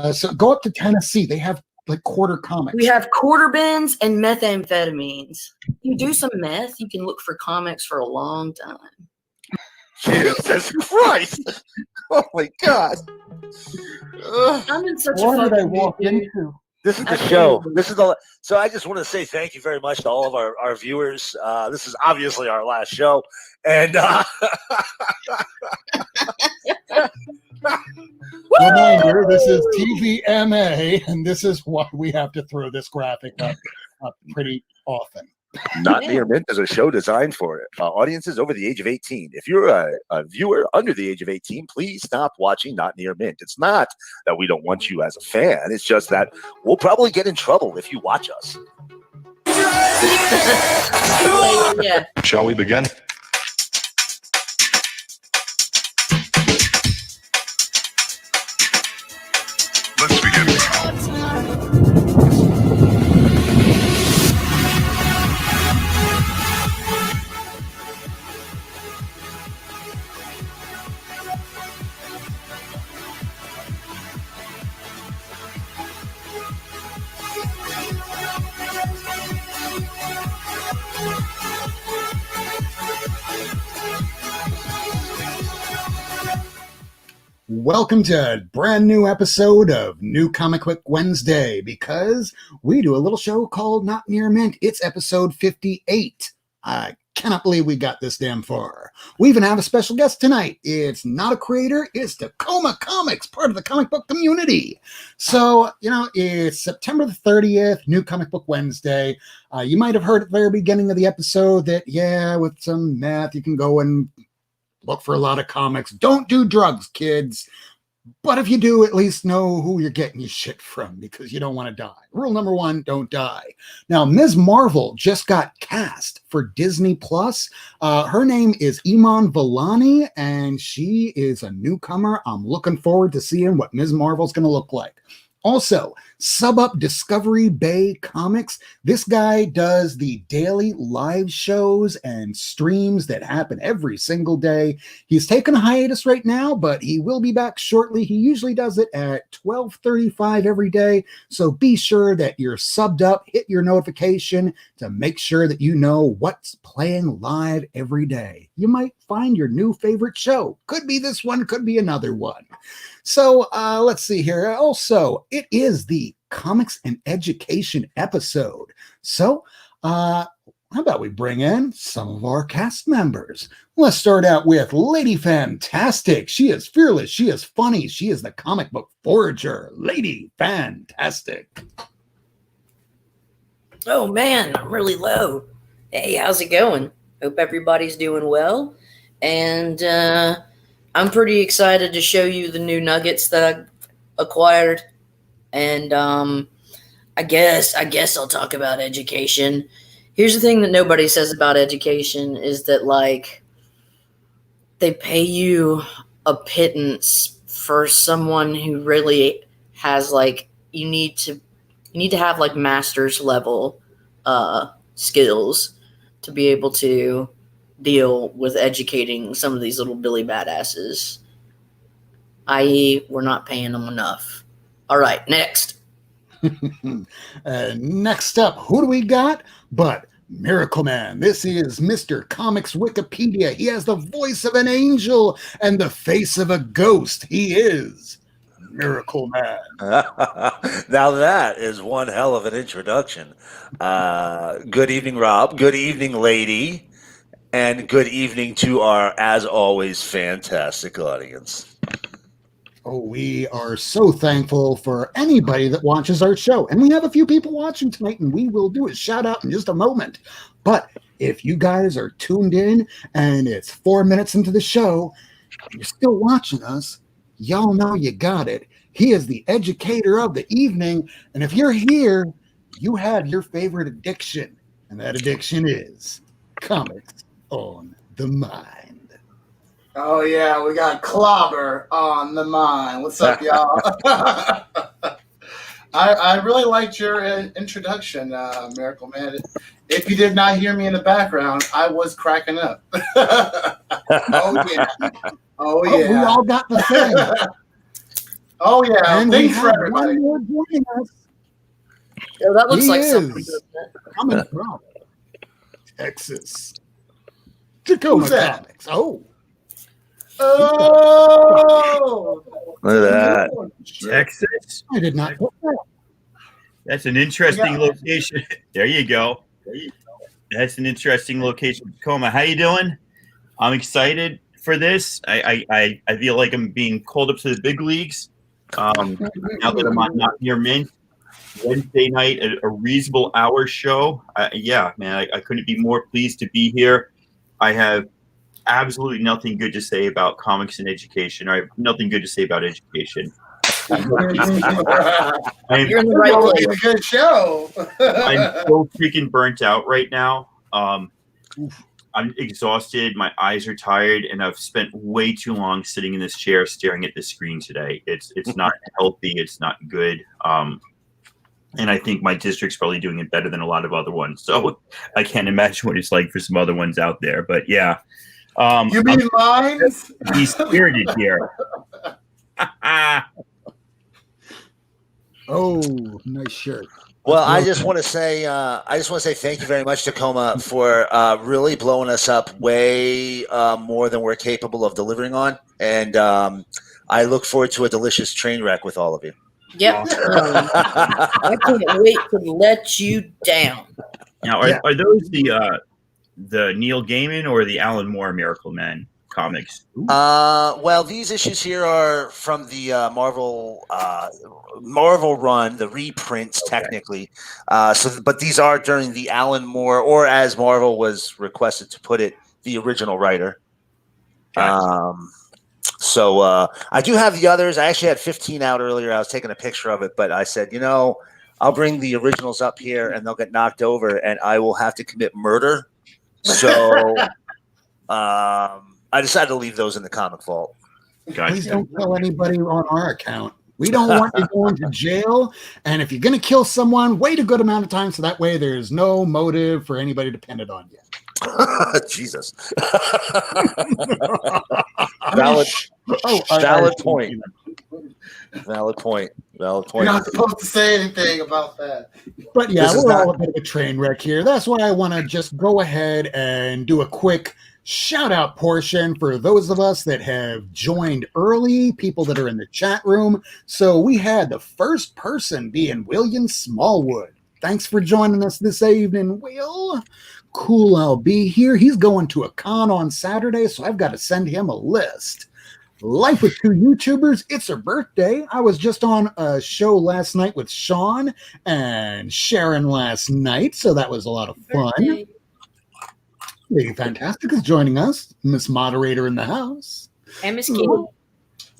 So go up to Tennessee. They have like quarter comics. We have quarter bins and methamphetamines. You do some meth, you can look for comics for a long time. Jesus Christ! Oh my God! I'm in such What a did I fucking walk mood, dude. into? This is the show. This is the. So I just want to say thank you very much to all of our viewers. This is obviously our last show, and reminder: this is TVMA, and this is why we have to throw this graphic up pretty often. Not Near Mint is a show designed for audiences over the age of 18. If you're a viewer under the age of 18, please stop watching Not Near Mint. It's not that we don't want you as a fan. It's just that we'll probably get in trouble if you watch us. Yeah. Shall we begin? Let's begin now. Welcome to a brand new episode of New Comic Book Wednesday, because we do a little show called Not Near Mint. It's episode 58. I cannot believe we got this damn far. We even have a special guest tonight. It's not a creator, it's Tacoma Comics, part of the comic book community. So, it's September the 30th, New Comic Book Wednesday. You might have heard at the very beginning of the episode that, with some math, you can go and look for a lot of comics. Don't do drugs, kids. But if you do, at least know who you're getting your shit from, because you don't want to die. Rule number 1, don't die. Now, Ms. Marvel just got cast for Disney Plus. Her name is Iman Vellani, and she is a newcomer. I'm looking forward to seeing what Ms. Marvel's going to look like. Also, sub up Discovery Bay Comics. This guy does the daily live shows and streams that happen every single day. He's taken a hiatus right now, but he will be back shortly. He usually does it at 12:35 every day. So be sure that you're subbed up, hit your notification to make sure that you know what's playing live every day. You might find your new favorite show. Could be this one, could be another one. So let's see here. Also, it is the Comics and Education episode. So how about we bring in some of our cast members? Let's start out with Lady Fantastic. She is fearless. She is funny. She is the comic book forager. Lady Fantastic. Oh, man, I'm really low. Hey, how's it going? Hope everybody's doing well. And I'm pretty excited to show you the new nuggets that I acquired. And I guess I'll talk about education. Here's the thing that nobody says about education is that, like, they pay you a pittance for someone who really has, like, you need to have, like, master's level skills to be able to deal with educating some of these little Billy badasses, i.e. we're not paying them enough. All right, next. Next up, who do we got but Miracleman? This is Mr. Comics Wikipedia. He has the voice of an angel and the face of a ghost. He is Miracleman. Now that is one hell of an introduction. Good evening, Rob. Good evening, lady. And good evening to our, as always, fantastic audience. Oh, we are so thankful for anybody that watches our show. And we have a few people watching tonight, and we will do a shout out in just a moment. But if you guys are tuned in and it's 4 minutes into the show, and you're still watching us, y'all know you got it. He is the educator of the evening. And if you're here, you have your favorite addiction. And that addiction is comics on the Mind. Oh yeah, we got Clobber on the Mind. What's up, y'all? I really liked your introduction, Miracleman. If you did not hear me in the background, I was cracking up. Oh yeah. Oh, we all got the thing. Oh yeah, And we thanks for have everybody. one more joining us. Oh, that looks He like is something. Doesn't it? coming from Texas. Tacoma Who's that? Comics. Oh. Oh, Look at that. Texas. I did not put that. That's an interesting Yeah. location. There you go. That's an interesting location. Tacoma, how you doing? I'm excited for this. I feel like I'm being called up to the big leagues. Now that I'm on Not Near Mint, Wednesday night at a reasonable hour show. Yeah, man, I couldn't be more pleased to be here. I have absolutely nothing good to say about comics and education. I have nothing good to say about education. You're in the right It'll be place. a good show. I'm so freaking burnt out right now. I'm exhausted. My eyes are tired, and I've spent way too long sitting in this chair staring at the screen today. It's not healthy. It's not good. And I think my district's probably doing it better than a lot of other ones. So I can't imagine what it's like for some other ones out there. But yeah, You mean mine? he's spirited here. Oh, nice shirt. Well, I just want to say thank you very much, Tacoma, for really blowing us up way more than we're capable of delivering on, and I look forward to a delicious train wreck with all of you. Yep. I can't wait to let you down. Now, are those the Neil Gaiman or the Alan Moore Miracleman comics? Well, these issues here are from the Marvel run, the reprints technically. But these are during the Alan Moore, or as Marvel was requested to put it, the original writer. Gotcha. So I do have the others. I actually had 15 out earlier. I was taking a picture of it, but I said, I'll bring the originals up here and they'll get knocked over and I will have to commit murder. So I decided to leave those in the comic vault. Gotcha. Please don't tell anybody on our account. We don't want you going to jail. And if you're going to kill someone, wait a good amount of time so that way there's no motive for anybody to pin it on you. Jesus. Valid point. Valid point. You're not supposed to say anything about that. But yeah, we're all a bit of a train wreck here. That's why I want to just go ahead and do a quick shout out portion for those of us that have joined early, people that are in the chat room. So we had the first person being William Smallwood. Thanks for joining us this evening, Will. Cool, I'll be here. He's going to a con on Saturday, so I've got to send him a list. Life with Two YouTubers, it's her birthday. I was just on a show last night with Sean and Sharon last night, so that was a lot of fun. Birthday. Lady Fantastic is joining us, Miss Moderator in the house. And Miss Kitty.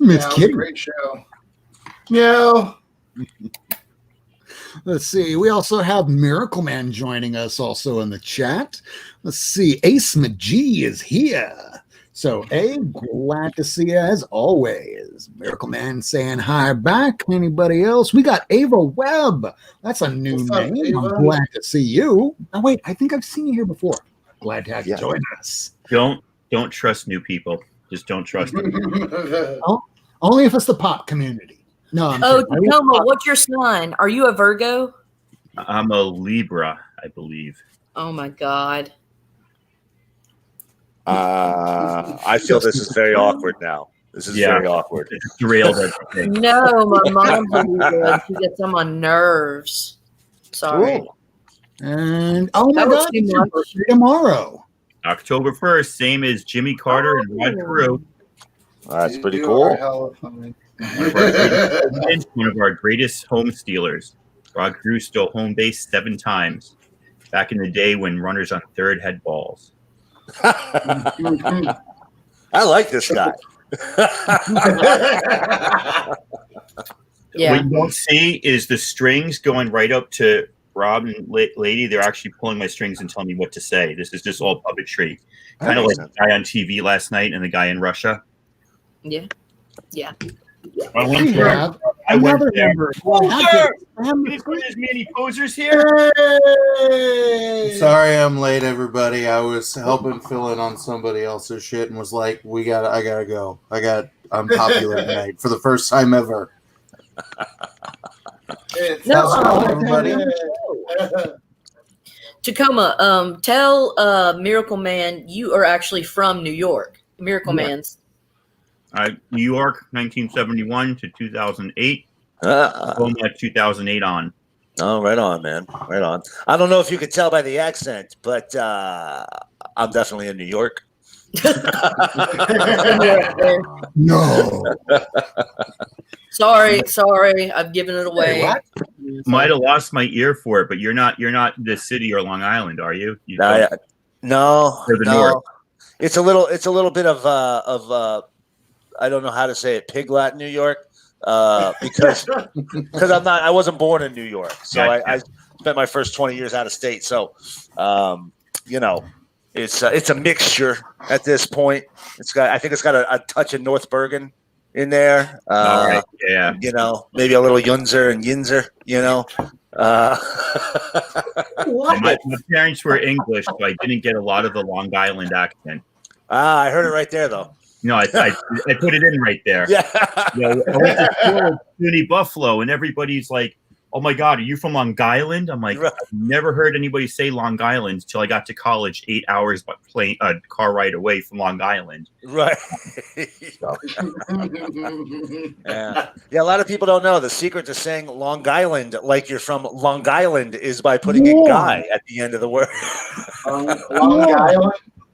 Miss Yeah, it was a Kitty. great show. Yeah. Let's see. We also have Miracleman joining us also in the chat. Let's see. Ace McGee is here. So, glad to see you as always. Miracleman saying hi back. Anybody else? We got Ava Webb. That's a new What's up, name. Ava? I'm glad to see you. Oh, wait. I think I've seen you here before. Glad to have you Yeah. join us. Don't trust new people. Just don't trust them. Only if it's the pop community. No, I'm Oh, kidding. Tacoma, what's your sign? Are you a Virgo? I'm a Libra, I believe. Oh my God. I feel this is very awkward now. This is very awkward. It's derailed everything. No, my mom's a Libra. She gets on my nerves. Sorry. Cool. And oh my That was God, too it's your much. birthday tomorrow. October 1st, same as Jimmy Carter and Rod Carew. That's pretty You cool. are hella funny. One of our greatest home stealers. Rod Carew stole home base 7 times back in the day when runners on third had balls. I like this guy. Yeah. What you don't see is the strings going right up to Rob and Lady. They're actually pulling my strings and telling me what to say. This is just all puppetry. Kind of like the guy on TV last night and the guy in Russia. Yeah. Yeah. I We went there. have I went another there. member. Well, how Poser! could- There's many posers here. Hey! Sorry I'm late, everybody. I was helping fill in on somebody else's shit and was like, I gotta go. I'm popular tonight for the first time ever. No, everybody. Tacoma, tell Miracleman you are actually from New York. Miracleman's. New York, 1971 to 2008. From 2008 on. Oh, right on, man. Right on. I don't know if you could tell by the accent, but I'm definitely in New York. No. Sorry, I've given it away. What? Might have lost my ear for it, but you're not the city or Long Island, are you? No, To the no. north. It's a little bit of I don't know how to say it, Pig Latin New York, because I wasn't born in New York, so Gotcha. I spent my first 20 years out of state. So, it's a mixture at this point. I think it's got a touch of North Bergen in there. All right. Yeah. Maybe a little Yunzer and Yinzer. My parents were English, so I didn't get a lot of the Long Island accent. I heard it right there, though. No, I put it in right there. Yeah. I went to school at SUNY Buffalo, and everybody's like, "Oh my God, are you from Long Island?" I'm like, Right. I've never heard anybody say Long Island until I got to college, 8 hours by plane car ride away from Long Island. Right. Yeah. A lot of people don't know the secret to saying Long Island like you're from Long Island is by putting a guy at the end of the word.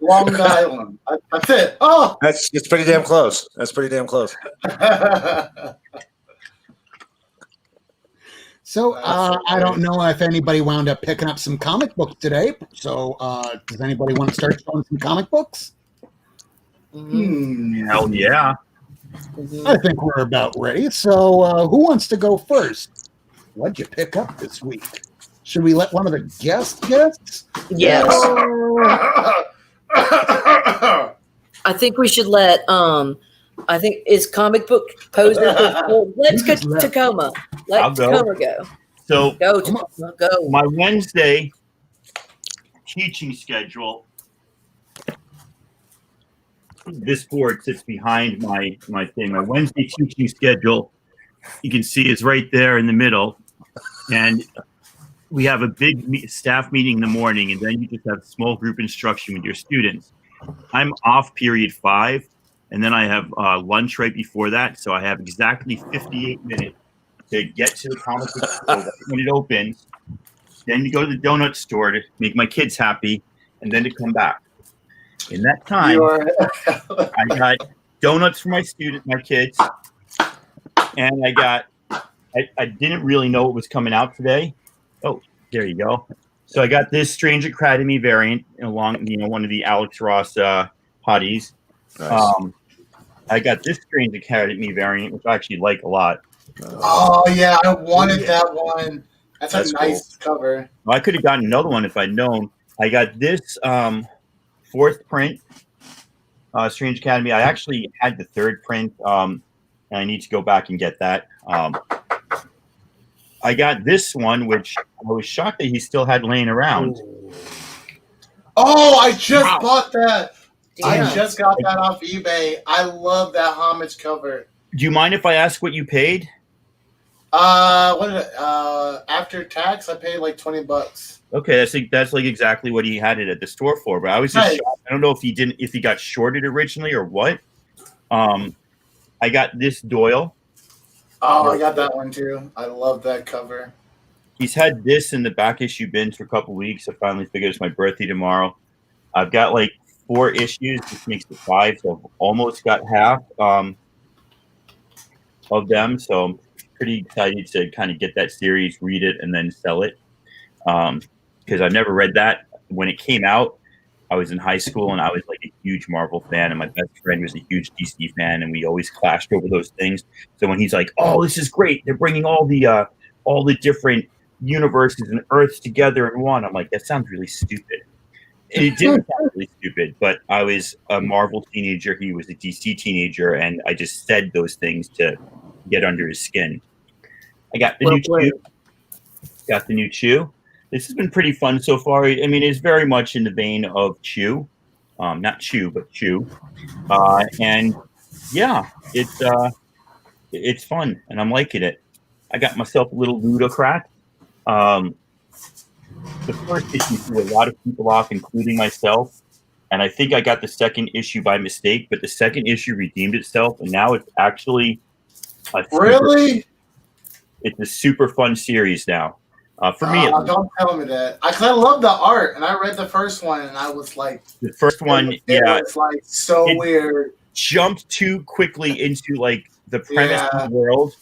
Long Island. That's it. Oh, It's pretty damn close. That's pretty damn close. So I don't know if anybody wound up picking up some comic books today. So does anybody want to start showing some comic books? Hell yeah. I think we're about ready. So who wants to go first? What'd you pick up this week? Should we let one of the guests? Yes. I think we should let I think is comic book poser. Let's go to Tacoma. Let I'll go. Tacoma go. So Go Tacoma. Go. my Wednesday teaching schedule. This board sits behind my thing. My Wednesday teaching schedule, you can see, is right there in the middle, and we have a big staff meeting in the morning, and then you just have small group instruction with your students. I'm off period 5, and then I have lunch right before that, so I have exactly 58 minutes to get to the comic book store when it opens, then to go to the donut store to make my kids happy, and then to come back. In that time, I got donuts for my kids, and I didn't really know what was coming out today. Oh, there you go. So I got this Strange Academy variant along, one of the Alex Ross hotties. Nice. I got this Strange Academy variant, which I actually like a lot. Oh yeah, I wanted that one. That's a nice cover. Well, I could have gotten another one if I'd known. I got this 4th print, Strange Academy. I actually had the 3rd print, and I need to go back and get that. I got this one, which I was shocked that he still had laying around. Oh, I just bought that. Damn. I just got that off eBay. I love that homage cover. Do you mind if I ask what you paid? What did after tax? I paid like $20. Okay, that's like exactly what he had it at the store for. But I was just shocked. I don't know if he got shorted originally or what. I got this Doyle. Oh, I got that one too. I love that cover. He's had this in the back issue bins for a couple weeks. I finally figured it's my birthday tomorrow. I've got like 4 issues, which makes it 5. So I've almost got half of them. So I'm pretty excited to kind of get that series, read it, and then sell it. Because I've never read that. When it came out, I was in high school and I was like a huge Marvel fan, and my best friend was a huge DC fan, and we always clashed over those things. So when he's like, "Oh, this is great! They're bringing all the different universes and Earths together in one," I'm like, "That sounds really stupid." And it didn't sound really stupid, but I was a Marvel teenager. He was a DC teenager, and I just said those things to get under his skin. I got the new Chew. This has been pretty fun so far. I mean, it's very much in the vein of Chew. Not Chew, but Chew. And yeah, it's fun, and I'm liking it. I got myself a little ludocrat. The first issue threw a lot of people off, including myself. And I think I got the second issue by mistake, but the second issue redeemed itself, and now it's actually it's a super fun series now. For me, don't tell me that. I love the art, and I read the first one, and I was like, the first one, it was like so weird. Jumped too quickly into like the premise of the world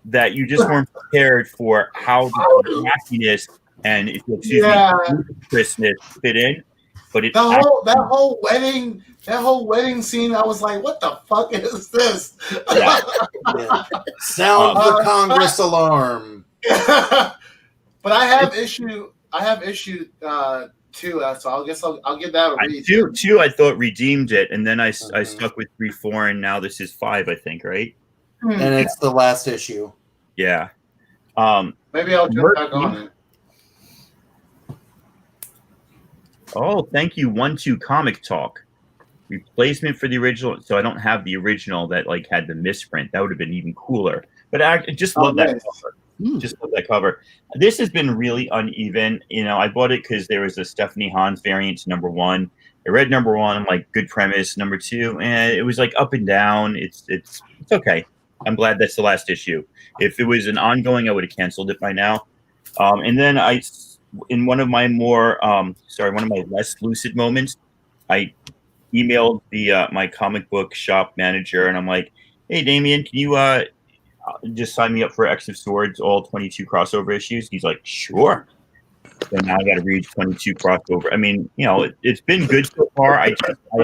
that you just weren't prepared for how the wackiness and Christmas fit in. But that whole wedding scene, I was like, what the fuck is this? Yeah. Sound the Congress alarm. But I have issue 2, so I'll give that a read. Two, I thought redeemed it, and then I stuck with 3, 4, and now this is 5, I think, right? And it's the last issue. Yeah. Maybe I'll jump back on it. Oh, thank you, 1-2 Comic Talk. Replacement for the original. So I don't have the original that like had the misprint. That would have been even cooler. But I just love that cover. Just love that cover. This has been really uneven. You know, I bought it because there was a Stephanie Hans variant to number 1. I read number 1. I'm like, good premise. Number 2, and it was like up and down. It's okay. I'm glad that's the last issue. If it was an ongoing, I would have canceled it by now. And then in one of my one of my less lucid moments, I emailed my comic book shop manager, and I'm like, hey, Damien, can you just sign me up for X of Swords, all 22 crossover issues? He's like, sure. So now I got to read 22 crossover. I mean, you know, it's been good so far. I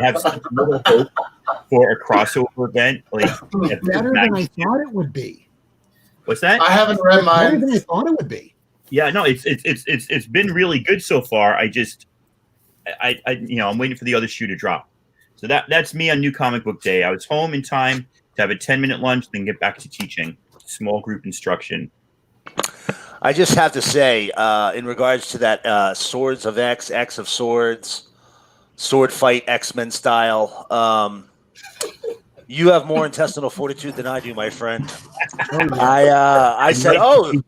have such little hope for a crossover event. Like better than I thought it would be. What's that? I haven't read mine. Better than I thought it would be. Yeah, no, it's been really good so far. I'm waiting for the other shoe to drop. So that's me on New Comic Book Day. I was home in time to have a 10-minute lunch, then get back to teaching. Small group instruction. I just have to say, in regards to that Swords of X of Swords, sword fight X-Men style, you have more intestinal fortitude than I do, my friend. I said,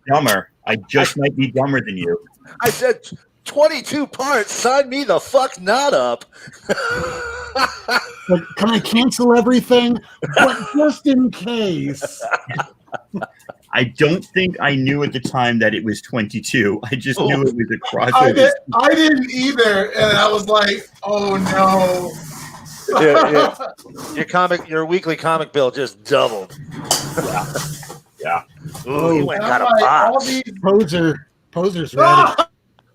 dumber. I just might be dumber than you. I said 22 parts. Sign me the fuck not up. But can I cancel everything? But just in case. I don't think I knew at the time that it was 22. I just knew it was a crossover. I didn't either, and I was like, "Oh no!" Your weekly comic bill just doubled. Yeah. Ooh, you went got a box. Poser's ready.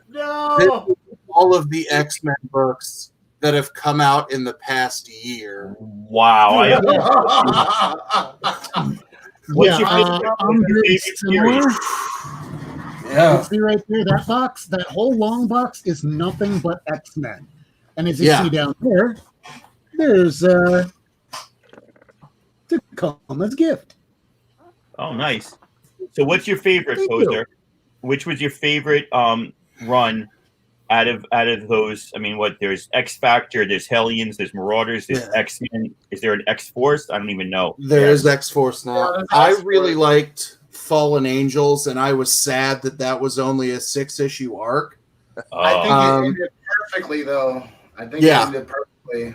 No. All of the X-Men books that have come out in the past year. Wow. What's your favorite similar. Yeah. You see right there, that box, that whole long box is nothing but X-Men. And as you see down there, there's Tacoma's Gift. Oh, nice. So what's your favorite, Poser? Which was your favorite run out of those? I mean, there's X Factor, there's Hellions, there's Marauders, there's X-Men. Is there an X-Force? I don't even know. There is X-Force now. I really liked Fallen Angels, and I was sad that was only a 6-issue arc. I think it ended perfectly, though. I think it ended perfectly.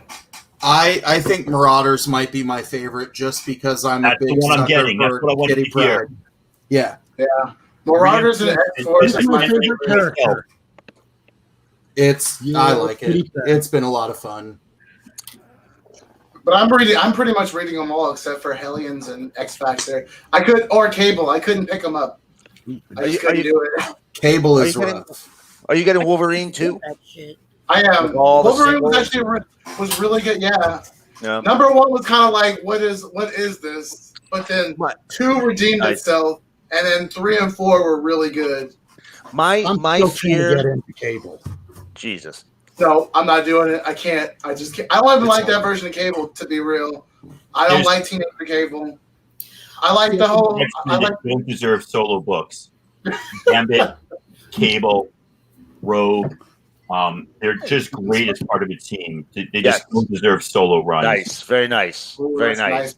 I think Marauders might be my favorite just because I'm a big sucker for Kitty Pryde. Yeah. Yeah. Marauders and X-Force is my favorite character. I like it. It's been a lot of fun. But I'm pretty much reading them all except for Hellions and X Factor. Cable. I couldn't pick them up. I just couldn't do it. Cable is rough. Are you getting Wolverine too? I am. Wolverine was really good. Yeah. Number 1 was kind of like, what is this? But then 2 redeemed itself, and then 3 and 4 were really good. My fear. To get into Cable. Jesus. No, I'm not doing it. I can't. I just can't. I don't even like that version of Cable, to be real. I don't like Teenager Cable. I like the whole. Don't deserve solo books. Gambit, Cable, Rogue. They're just great as part of a team. They just don't deserve solo runs. Nice, very nice, very nice.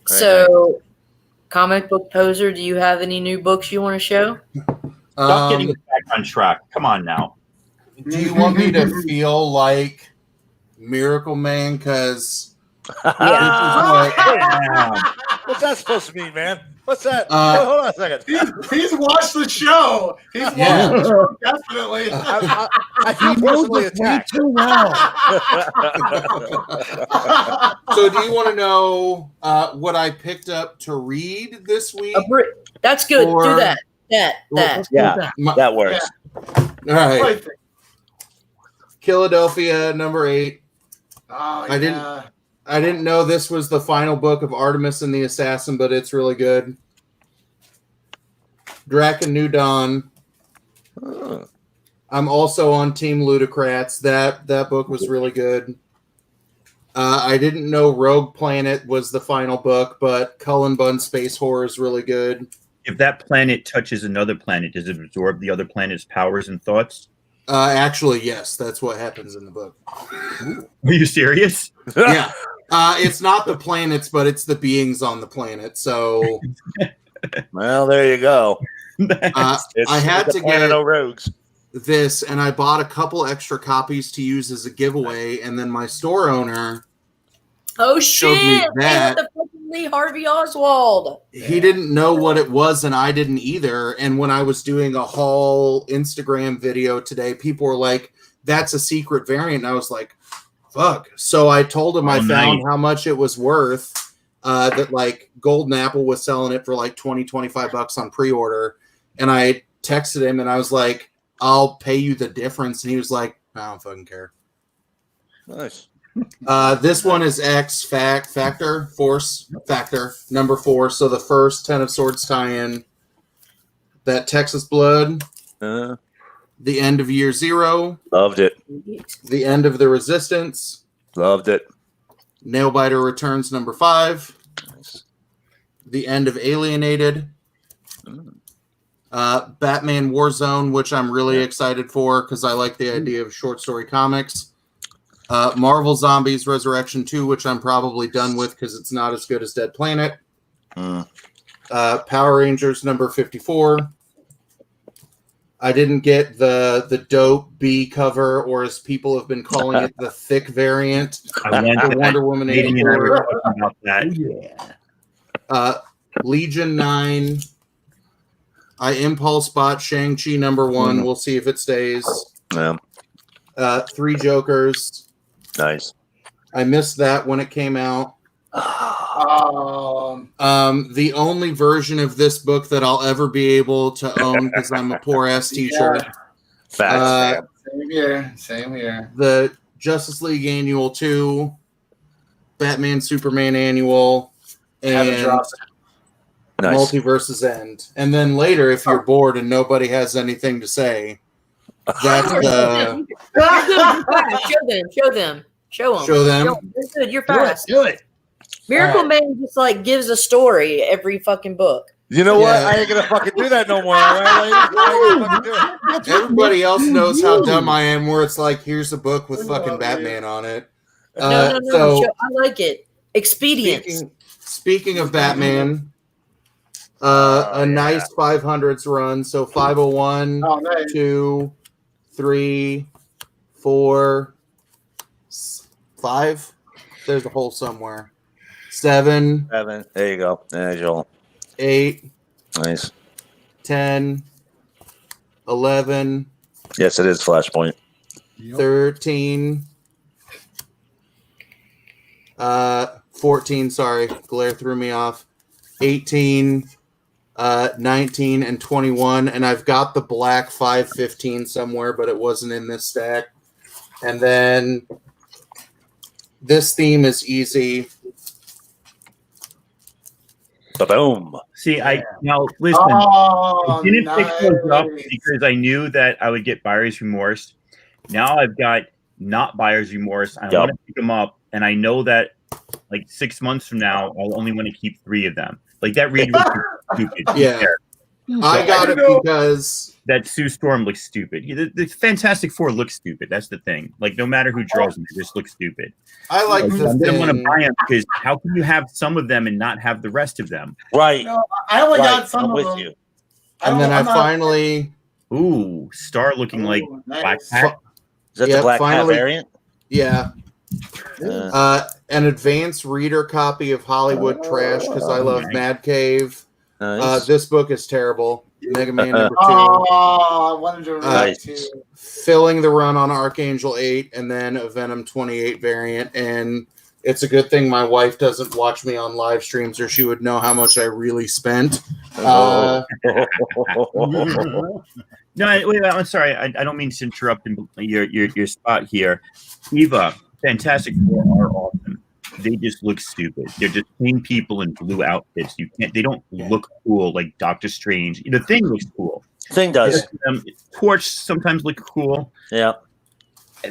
So, Comic book poser, do you have any new books you want to show? Stop getting us back on track. Come on now. Do you want me to feel like Miracleman? Because What's that supposed to mean, man? What's that? Hold on a second. He's watched the show. He's watched the show, definitely. I feel personally attacked. Too well. So do you want to know what I picked up to read this week? That's good. Or- Do that. That works. All right. Philadelphia, number 8. Oh, I didn't know this was the final book of Artemis and the Assassin, but it's really good. Draken New Dawn. I'm also on Team Ludocrats. That book was really good. I didn't know Rogue Planet was the final book, but Cullen Bunn Space Horror is really good. If that planet touches another planet, does it absorb the other planet's powers and thoughts? Actually, yes, that's what happens in the book. Are you serious? Yeah. It's not the planets, but it's the beings on the planet. So, Well, there you go. I had to get no rogues. this, and I bought a couple extra copies to use as a giveaway, and then my store owner showed me me that. the fucking Lee Harvey Oswald. He didn't know what it was, and I didn't either. And when I was doing a haul Instagram video today, people were like, "That's a secret variant." And I was like, "Fuck!" So I told him I found how much it was worth. That like Golden Apple was selling it for like $20-25 on pre-order, and I texted him and I was like, "I'll pay you the difference," and he was like, "I don't fucking care." Nice. This one is Force Factor, number 4. So the first 10 of Swords tie-in. That Texas Blood. The end of Year 0. Loved it. The end of the Resistance. Loved it. Nailbiter Returns, number 5. Nice. The end of Alienated. Batman Warzone, which I'm really excited for because I like the idea of short story comics. Marvel Zombies Resurrection 2, which I'm probably done with because it's not as good as Dead Planet. Power Rangers number 54. I didn't get the dope B cover, or as people have been calling it, the thick variant. I went Wonder Woman 84. about that. Legion 9. I impulse bought Shang-Chi number 1. We'll see if it stays. Yeah. 3 Jokers. Nice. I missed that when it came out. The only version of this book that I'll ever be able to own because I'm a poor ass t-shirt. Facts. Same here. The Justice League Annual 2, Batman Superman Annual, and Nice. Multiverse's End. And then later, if you're bored and nobody has anything to say, that's the... Show them. Show them. You're good. You're fast. Do it. Miracleman just like gives a story every fucking book. You know what? I ain't gonna fucking do that no more. Right? Everybody else knows how dumb I am, where it's like, here's a book with fucking Batman on it. No. So I like it. Expedience. Speaking of Batman, a nice 500s run. So 501, 2, 3, 4, 5. There's a hole somewhere. 7. There you go. There's Joel. 8. Nice. 10. 11. Yes, it is Flashpoint. 13. 14. Sorry, glare threw me off. 18. 19 and 21. And I've got the black 515 somewhere, but it wasn't in this stack. And then this theme is easy. Boom. See, now listen. I didn't pick those up because I knew that I would get buyer's remorse. Now I've got not buyer's remorse. I want to pick them up, and I know that like 6 months from now, I'll only want to keep 3 of them. Like that read was stupid. Yeah. I got it because that Sue Storm looks stupid. The Fantastic Four looks stupid. That's the thing. Like, no matter who draws them, they just look stupid. I like I the don't want to thing. buy them because how can you have some of them and not have the rest of them? Right. No, I only got some I'm of with them. you. And then I finally... Ooh, Star looking like nice. Black Cat. Is that the Black Cat variant? Yeah. An advanced reader copy of Hollywood Trash because I love Mad Cave. Nice. This book is terrible. Mega Man number 2. Oh, I wanted to read too. Filling the run on Archangel 8 and then a Venom 28 variant. And it's a good thing my wife doesn't watch me on live streams or she would know how much I really spent. No, wait, I'm sorry. I don't mean to interrupt your spot here. Eva, Fantastic Four are awesome. They just look stupid. They're just plain people in blue outfits. They don't look cool like Doctor Strange. The Thing looks cool. Thing does. Torch sometimes look cool. Yeah.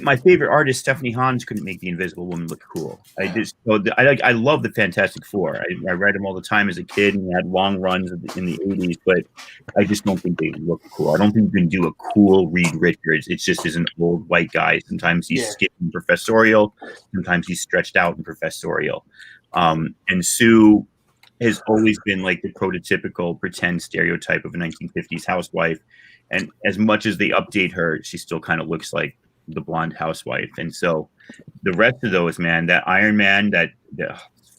My favorite artist, Stephanie Hans, couldn't make the Invisible Woman look cool. I love the Fantastic Four. I read them all the time as a kid, and had long runs in the 80s. But I just don't think they look cool. I don't think you can do a cool Reed Richards. It's just as an old white guy. Sometimes he's skinny and professorial. Sometimes he's stretched out and professorial. And Sue has always been like the prototypical pretend stereotype of a 1950s housewife. And as much as they update her, she still kind of looks like the blonde housewife. And so the rest of those, man, that Iron Man, that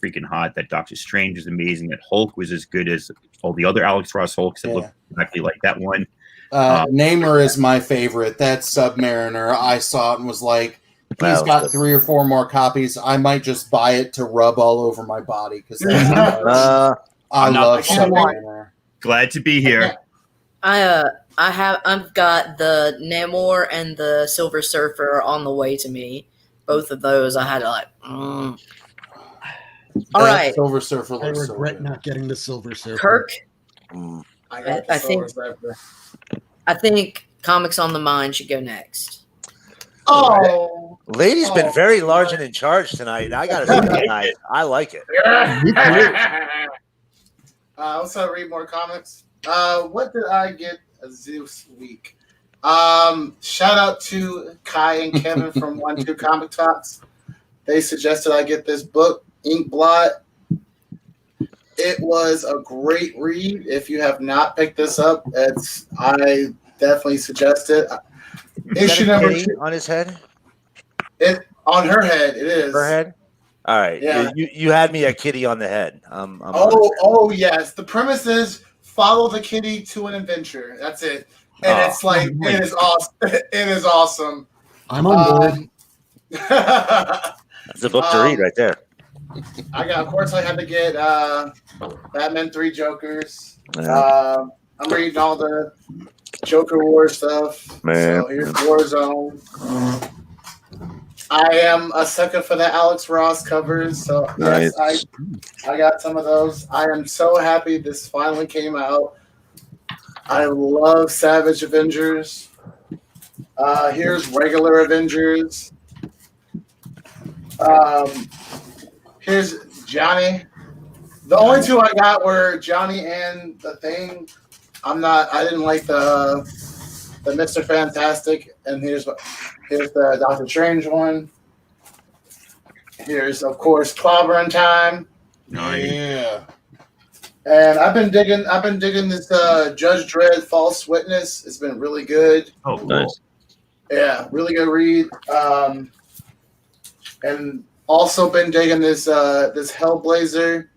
freaking hot, that Doctor Strange is amazing, that Hulk was as good as all the other Alex Ross Hulks that look exactly like that one. Namor is my favorite. That Submariner, I saw it and was like, he's got 3 or 4 more copies. I might just buy it to rub all over my body because I love Submariner. Glad to be here. I've got the Namor and the Silver Surfer on the way to me. Both of those I had to like. All right, Silver Surfer. I regret not getting the Silver Surfer. Kirk. I think Comics on the Mind should go next. Oh, Lady's been very large and in charge tonight. I gotta say, I like it. Let's read more comics. What did I get this week? Shout out to Kai and Kevin from 1-2 Comic Talks. They suggested I get this book, Ink Blot. It was a great read. If you have not picked this up, I definitely suggest it. Issue number 2 on his head. On her head, it is. Her head. All right. Yeah. You had me a kitty on the head. Oh yes. The premise is follow the kitty to an adventure. That's it. And it's like it is awesome. It is awesome. I'm on board. It's a book to read right there. Of course, I had to get Batman 3 Jokers. I'm reading all the Joker War stuff. Man. So here's Warzone. I am a sucker for the Alex Ross covers, so nice. Yes, I got some of those. I am so happy this finally came out. I love Savage Avengers. Here's regular Avengers. Here's Johnny. The only 2 I got were Johnny and the Thing. I didn't like the Mr. Fantastic, and here's the Doctor Strange one. Here's, of course, Clobbering Time. Yeah. And I've been digging this Judge Dredd False Witness. It's been really good. Oh, nice. Yeah, really good read. And also been digging this Hellblazer.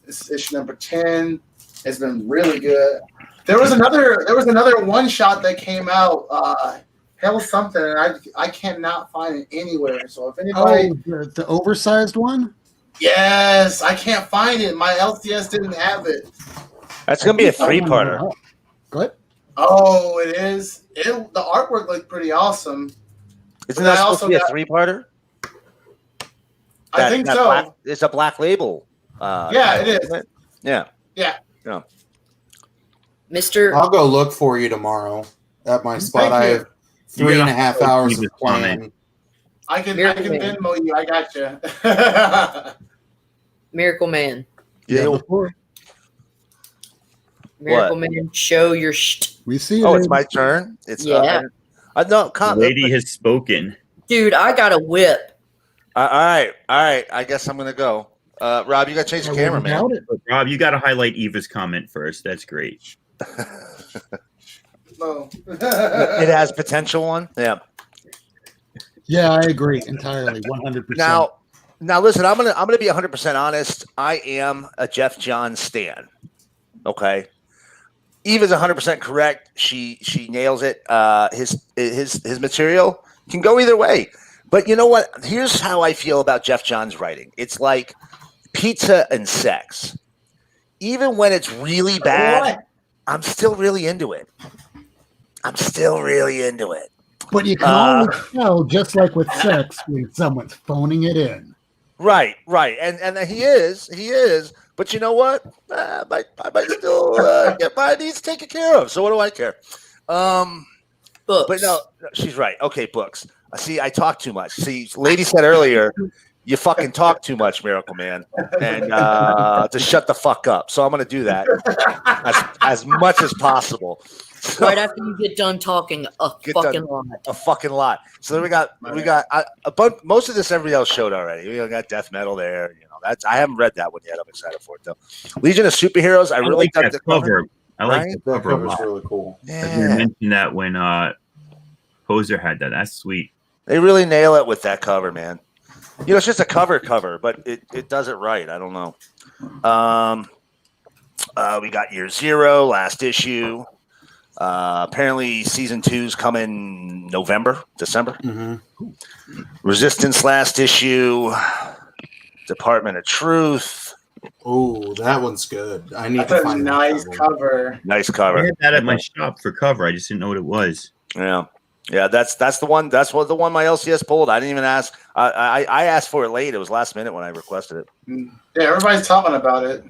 This issue number 10. It's been really good. There was another one shot that came out. Hell something, and I cannot find it anywhere. So if anybody, the oversized one. Yes, I can't find it. My LCS didn't have it. That's gonna be a 3-parter. Good. Oh, it is. The artwork looked pretty awesome. Isn't that supposed to be a 3-parter? I think so. It's a Black Label. Yeah, it is. Yeah. Mr. I'll go look for you tomorrow at my spot. I have 3.5 hours of plan. I can Venmo you. I got you. Miracleman. Yeah. Miracleman, show your We see. Oh, it's my turn. It's yeah. No, The lady has spoken. Dude, I got a whip. all right. I guess I'm gonna go. Rob, you got to change the camera, man. Rob, you got to highlight Eva's comment first. That's great. No. It has potential one. Yeah. Yeah, I agree entirely, 100%. Now, listen. I'm gonna be 100% honest. I am a Jeff Johns stan. Okay. Eva's 100% correct. She nails it. His material can go either way. But you know what? Here's how I feel about Jeff Johns' writing. It's like pizza and sex. Even when it's really bad, I'm still really into it. But you can always tell, just like with sex, when someone's phoning it in. Right. And he is. But you know what? I might still get my needs taken care of. So what do I care? Books. But no, she's right. Okay, books. See, I talk too much. See, lady said earlier, you fucking talk too much, Miracleman, and to shut the fuck up. So I'm going to do that as much as possible. Right after you get done talking a fucking lot. So then we got a bunch. Most of this everybody else showed already. We got death metal there. You know, I haven't read that one yet. I'm excited for it though. Legion of Superheroes. I really like dug that the cover. I like Right? the That cover. cover's really cool. I Yeah. mentioned that when Poser had that. That's sweet. They really nail it with that cover, man. You know, it's just a cover, but it does it right. I don't know. We got Year Zero, last issue. Apparently, season 2's coming December. Mm-hmm. Resistance, last issue. Department of Truth. Oh, that one's good. I need That's to a find nice that cover. Nice I cover. had that at my shop for cover. I just didn't know what it was. Yeah, that's the one. That's what the one my LCS pulled. I didn't even ask. I asked for it late. It was last minute when I requested it. Yeah, everybody's talking about it.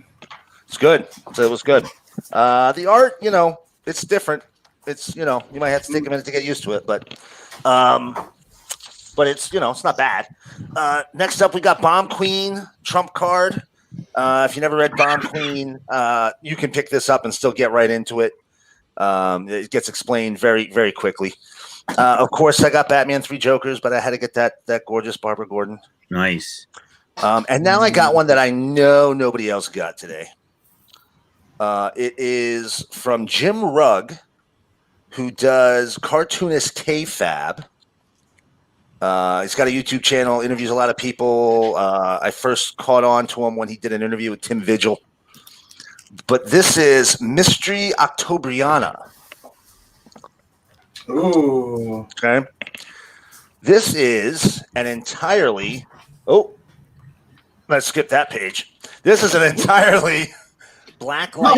It's good. So it was good. The art, you know, it's different. It's, you know, you might have to take a minute to get used to it, but it's, you know, it's not bad. Next up, we got Bomb Queen Trump card. If you never read Bomb Queen, you can pick this up and still get right into it. It gets explained very, very quickly. Of course, I got Batman 3 Jokers, but I had to get that gorgeous Barbara Gordon. Nice. And now I got one that I know nobody else got today. It is from Jim Rugg, who does cartoonist K-Fab. He's got a YouTube channel, interviews a lot of people. I first caught on to him when he did an interview with Tim Vigil. But this is Mystery Octobriana. Ooh. Okay. This is an entirely... Oh, let's skip that page. This is an entirely blacklight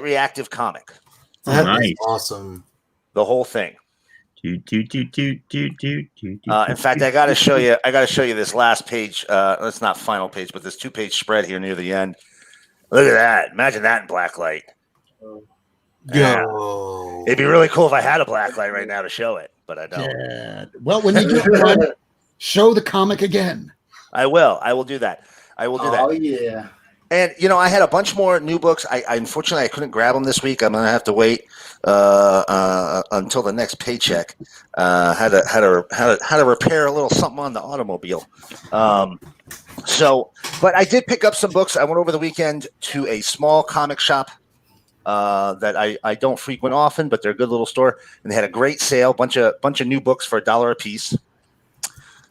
reactive comic. That Nice. is awesome. The whole thing. In In fact, I got to show you. This last page. It's not final page, but this 2-page spread here near the end. Look at that! Imagine that in blacklight. Go. It'd be really cool if I had a blacklight right now to show it, but I don't. Yeah. Well, when you get one, show the comic again. I will. I will do that. Oh, yeah. And you know, I had a bunch more new books. I unfortunately I couldn't grab them this week. I'm gonna have to wait until the next paycheck. Had to repair a little something on the automobile. But I did pick up some books. I went over the weekend to a small comic shop that I don't frequent often, but they're a good little store, and they had a great sale. Bunch of new books for $1 a piece.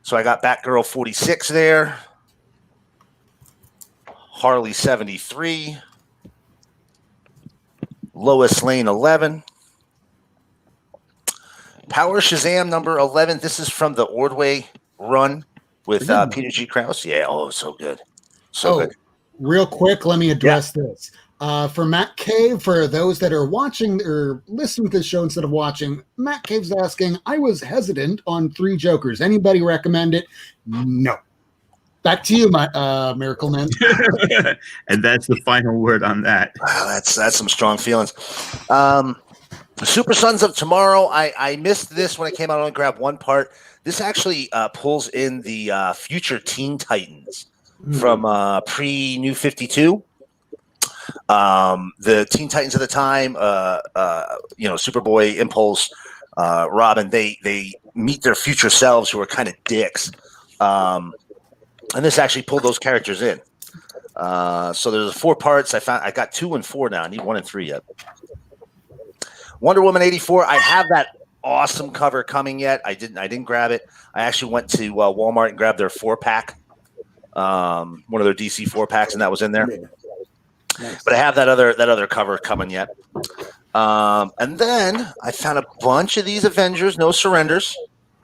So I got Batgirl 46 there. Harley 73, Lois Lane 11, Power Shazam number 11. This is from the Ordway run with Peter G. Krause. Yeah, so good. Good. Real quick, let me address this. For Matt Cave, for those that are watching or listening to the show instead of watching, Matt Cave's asking, I was hesitant on 3 Jokers. Anybody recommend it? No. Back to you, Miracleman. And that's the final word on that. Wow, that's some strong feelings. Super Sons of Tomorrow. I missed this when it came out. I only grabbed one part. This actually pulls in the future Teen Titans from pre-New 52. The Teen Titans of the time, Superboy, Impulse, Robin, they meet their future selves who are kind of dicks. And this actually pulled those characters in. So there's 4 parts. I got 2 and 4 now. I need 1 and 3 yet. Wonder Woman 84. I have that awesome cover coming yet. I didn't grab it. I actually went to Walmart and grabbed their 4-pack, one of their DC 4-packs, and that was in there. Nice. But I have that other cover coming yet. And then I found a bunch of these Avengers No Surrenders.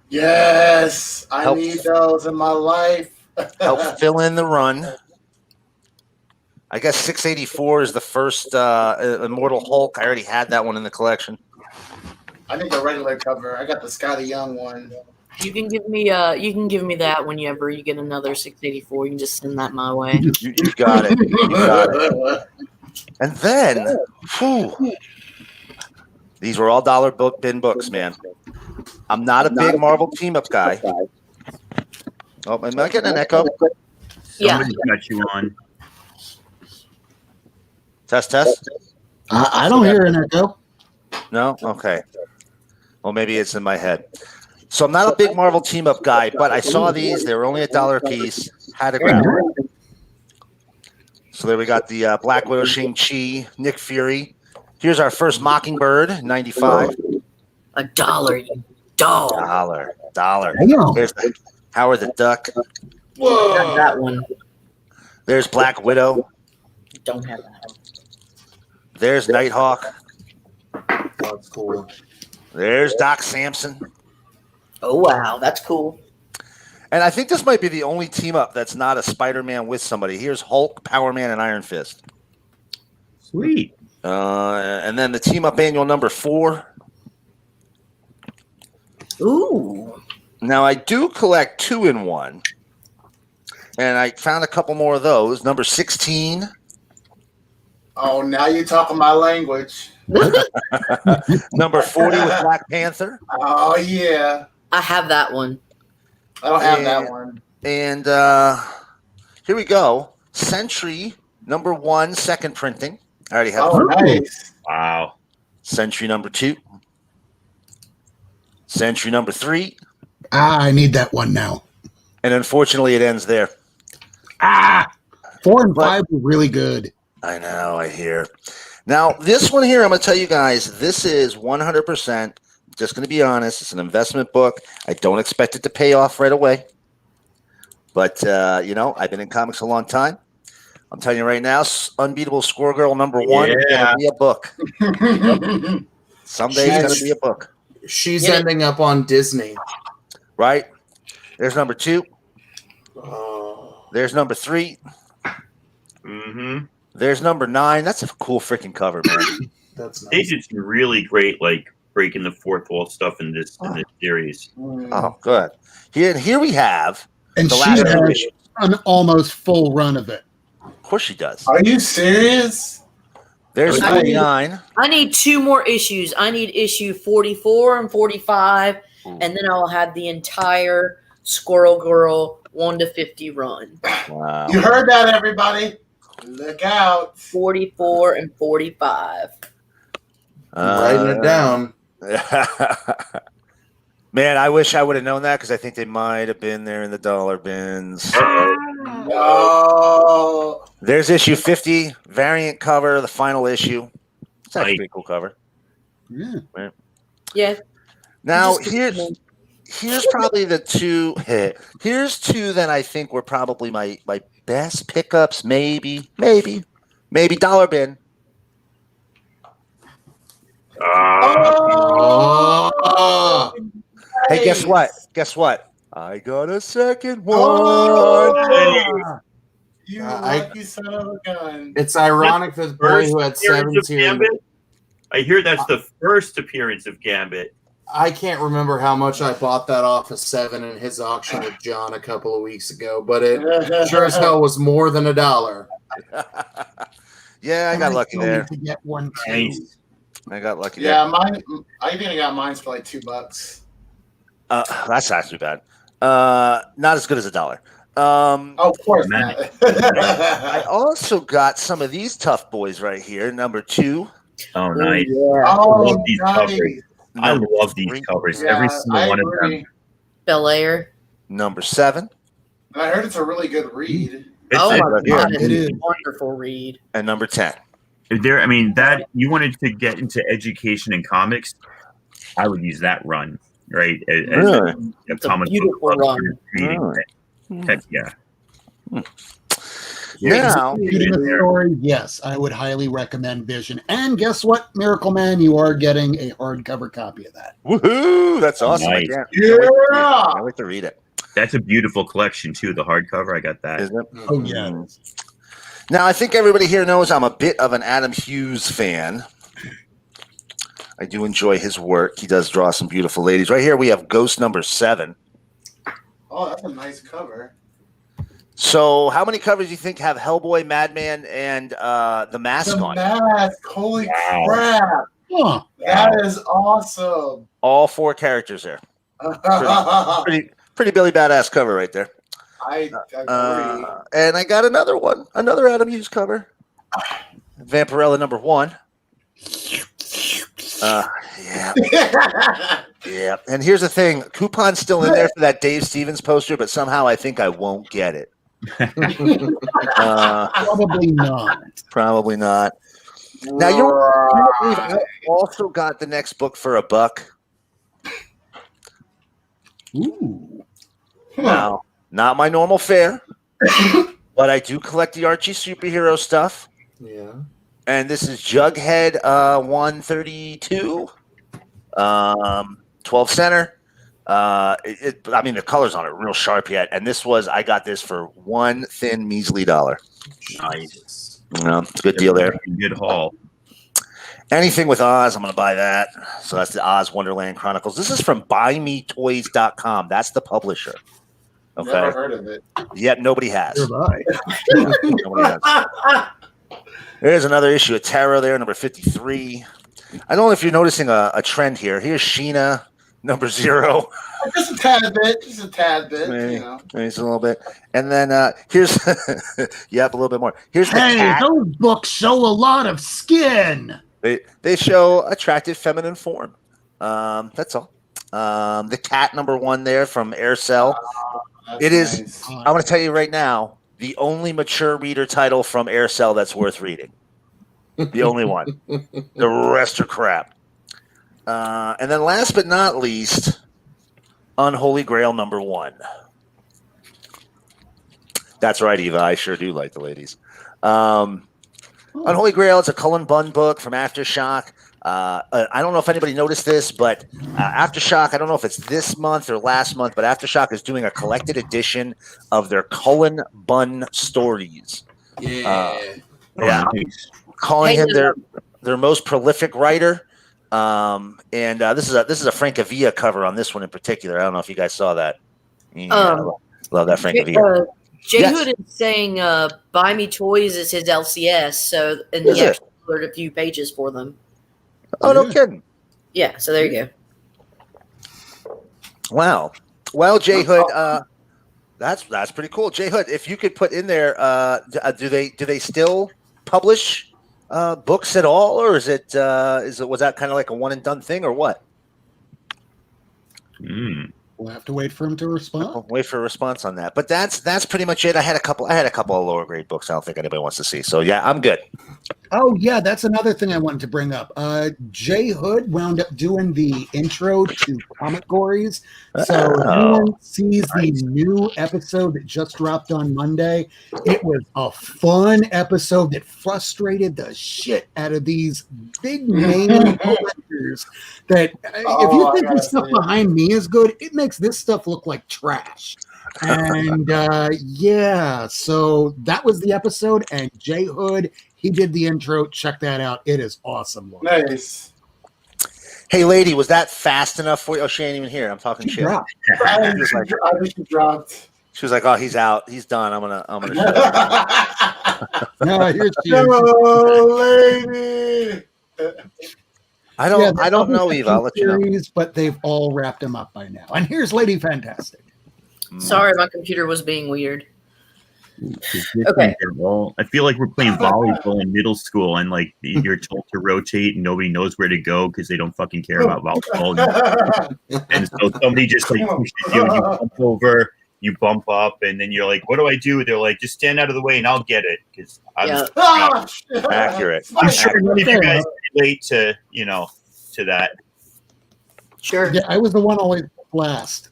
Yes, I need those in my life. Help fill in the run. I guess 684 is the first Immortal Hulk. I already had that one in the collection. I need the regular cover. I got the Scotty Young one. You can give me that whenever you get another 684. You can just send that my way. You got it. You got it. And then, these were all dollar bin books, man. I'm not a big Marvel team up guy. Oh, am I getting an echo? Somebody's got you on. Test. I don't hear an echo. No? Okay. Well, maybe it's in my head. So I'm not a big Marvel team up guy, but I saw these. They were only $1 a piece. Had to grab them. So there we got the Black Widow, Shang-Chi, Nick Fury. Here's our first Mockingbird, 95. $1, you dog. $1. Here's the Howard the Duck. Whoa. Got that one. There's Black Widow. Don't have that one. There's Nighthawk. That's cool. There's Doc Samson. Oh, wow. That's cool. And I think this might be the only team up that's not a Spider-Man with somebody. Here's Hulk, Power Man, and Iron Fist. Sweet. And then the team up annual number 4. Ooh. Now, I do collect 2 in 1. And I found a couple more of those. Number 16. Oh, now you're talking my language. Number 40 with Black Panther. Oh, yeah. I have that one. I don't have that one. And here we go. Sentry, number 1, second printing. I already have it. Nice. Wow. Sentry number 2. Sentry number 3. I need that one now. And unfortunately, it ends there. 4 and 5 were really good. I know, I hear. Now, this one here, I'm going to tell you guys, this is 100%, just going to be honest, it's an investment book. I don't expect it to pay off right away. But, I've been in comics a long time. I'm telling you right now, Unbeatable Score Girl number 1 is going to be a book. Someday it's going to be a book. She's ending up on Disney. Right? There's number 2. Oh. There's number 3. Mm-hmm. There's number 9. That's a cool freaking cover, man. That's nice. They did some really great, breaking the fourth wall stuff in this series. Oh, good. Here we have and the she last has issue. An almost full run of it. Of course she does. Are you serious? There's 49. I need 2 more issues. I need issue 44 and 45, and then I'll have the entire Squirrel Girl 1 to 50 run. Wow. You heard that, everybody. Look out. 44 and 45. I'm writing it down. Man, I wish I would have known that because I think they might have been there in the dollar bins. No. There's issue 50, variant cover, the final issue. It's actually a pretty cool cover. Yeah. Right. Yeah. Now, here's probably the 2. Here's 2 that I think were probably my best pickups, maybe dollar bin. Oh. Hey, guess what? I got a second one. You lucky son of a gun. It's ironic that the boy who had 17. I hear that's the first appearance of Gambit. I can't remember how much I bought that off of 7 in his auction with John a couple of weeks ago, but it sure as hell was more than $1. Yeah, I got lucky there. To get one too. Nice. I got lucky Yeah, there. mine. I think I got mine for $2. That's not too bad. Not as good as $1. Of course not. I also got some of these tough boys right here. Number 2. Oh, nice. Yeah. I love these nice. covers. I love these covers. Yeah, Every single one of them. Bel Air. Number 7. And I heard it's a really good read. Oh my right here. God, It it's is. a wonderful read. And number 10. I mean, that you wanted to get into education and comics, I would use that run, right? As Really? a It's a comic beautiful book run. reading. Really? Heck yeah. Now, Reading a story, yes, I would highly recommend Vision. And guess what, Miracleman, you are getting a hardcover copy of that. woohoo! That's awesome. Nice. Can't wait to read it. That's a beautiful collection too. The hardcover, I got that. Isn't it? Oh, yeah. Now, I think everybody here knows I'm a bit of an Adam Hughes fan. I do enjoy his work. He does draw some beautiful ladies. Right here, we have Ghost number 7. Oh, that's a nice cover. So, how many covers do you think have Hellboy, Madman, and the Mask The on? mask. Holy Wow. crap. Huh. That is awesome. All 4 characters there. I Pretty Billy Badass cover right there. agree. And I got another one, another Adam Hughes cover. Vampirella number 1. Yeah. Yeah. And here's the thing. Coupon's still in there for that Dave Stevens poster, but somehow I think I won't get it. Probably not. Probably not. Now, you believe I also got the next book for $1. Ooh. Now, not my normal fare, but I do collect the Archie superhero stuff. Yeah. And this is Jughead 132, 12 center. I mean, the colors on it are real sharp yet. And I got this for $1 thin, measly $1. Nice. It's a good deal there. Good haul. Anything with Oz, I'm going to buy that. So that's the Oz Wonderland Chronicles. This is from buymetoys.com. That's the publisher. Okay. Never heard of it. Yet nobody has. Goodbye. Nobody has. There's another issue of Tarot there, number 53. I don't know if you're noticing a trend here. Here's Sheena, number 0. Just a tad bit. Maybe, You know. maybe just a little bit. And then here's, yep, a little bit more. Here's the Hey, cat. those books show a lot of skin. They show attractive feminine form. That's all. The cat number 1 there from Aircell. It is. Nice. I'm going to tell you right now, the only mature reader title from Aircell that's worth reading. The only one. The rest are crap. And then last but not least, Unholy Grail number 1. That's right, Eva. I sure do like the ladies. Unholy Grail, it's a Cullen Bunn book from Aftershock. I don't know if anybody noticed this, but Aftershock, I don't know if it's this month or last month, but Aftershock is doing a collected edition of their Cullen Bunn stories. Yeah. Yeah. Nice. Calling him their most prolific writer. And this is a Francavilla cover on this one in particular. I don't know if you guys saw that. Yeah, love that Francavilla. Jay Yes. Hood is saying Buy Me Toys is his LCS, so and Is he it? actually wrote a few pages for them. Oh, no kidding. Yeah, so there you go. Wow. Well, Jay Hood, that's pretty cool. Jay Hood, if you could put in there, do they still publish books at all, or was that kind of like a one and done thing, or what? We'll have to wait for him to respond. I'll wait for a response on that. But that's pretty much it. I had a couple of lower grade books I don't think anybody wants to see. So yeah, I'm good. Oh yeah, that's another thing I wanted to bring up. Jay Hood wound up doing the intro to Comic Gories. So if anyone sees the new episode that just dropped on Monday, it was a fun episode that frustrated the shit out of these big name collectors. That if you think the stuff behind me is good, it makes this stuff look like trash. And yeah, so that was the episode. And Jay Hood, he did the intro. Check that out. It is awesome. Nice. Hey, lady, was that fast enough for you? Oh, she ain't even here. I'm talking shit. Dropped. I wish you dropped. She was like, "Oh, he's out. He's done. I'm gonna shut up." No, here she is. Oh, lady. I Yeah, don't know, Eva. I'll let you know. Series, but they've all wrapped them up by now. And here's Lady Fantastic. Sorry, my computer was being weird. Okay. I feel like we're playing volleyball in middle school, and like you're told to rotate, and nobody knows where to go because they don't fucking care about volleyball. And so somebody just like pushes you, and you bump over, you bump up, and then you're like, "What do I do?" They're like, "Just stand out of the way, and I'll get it." Because I'm accurate. I'm sure none of you guys relate to that. Sure. Yeah, I was the one always last.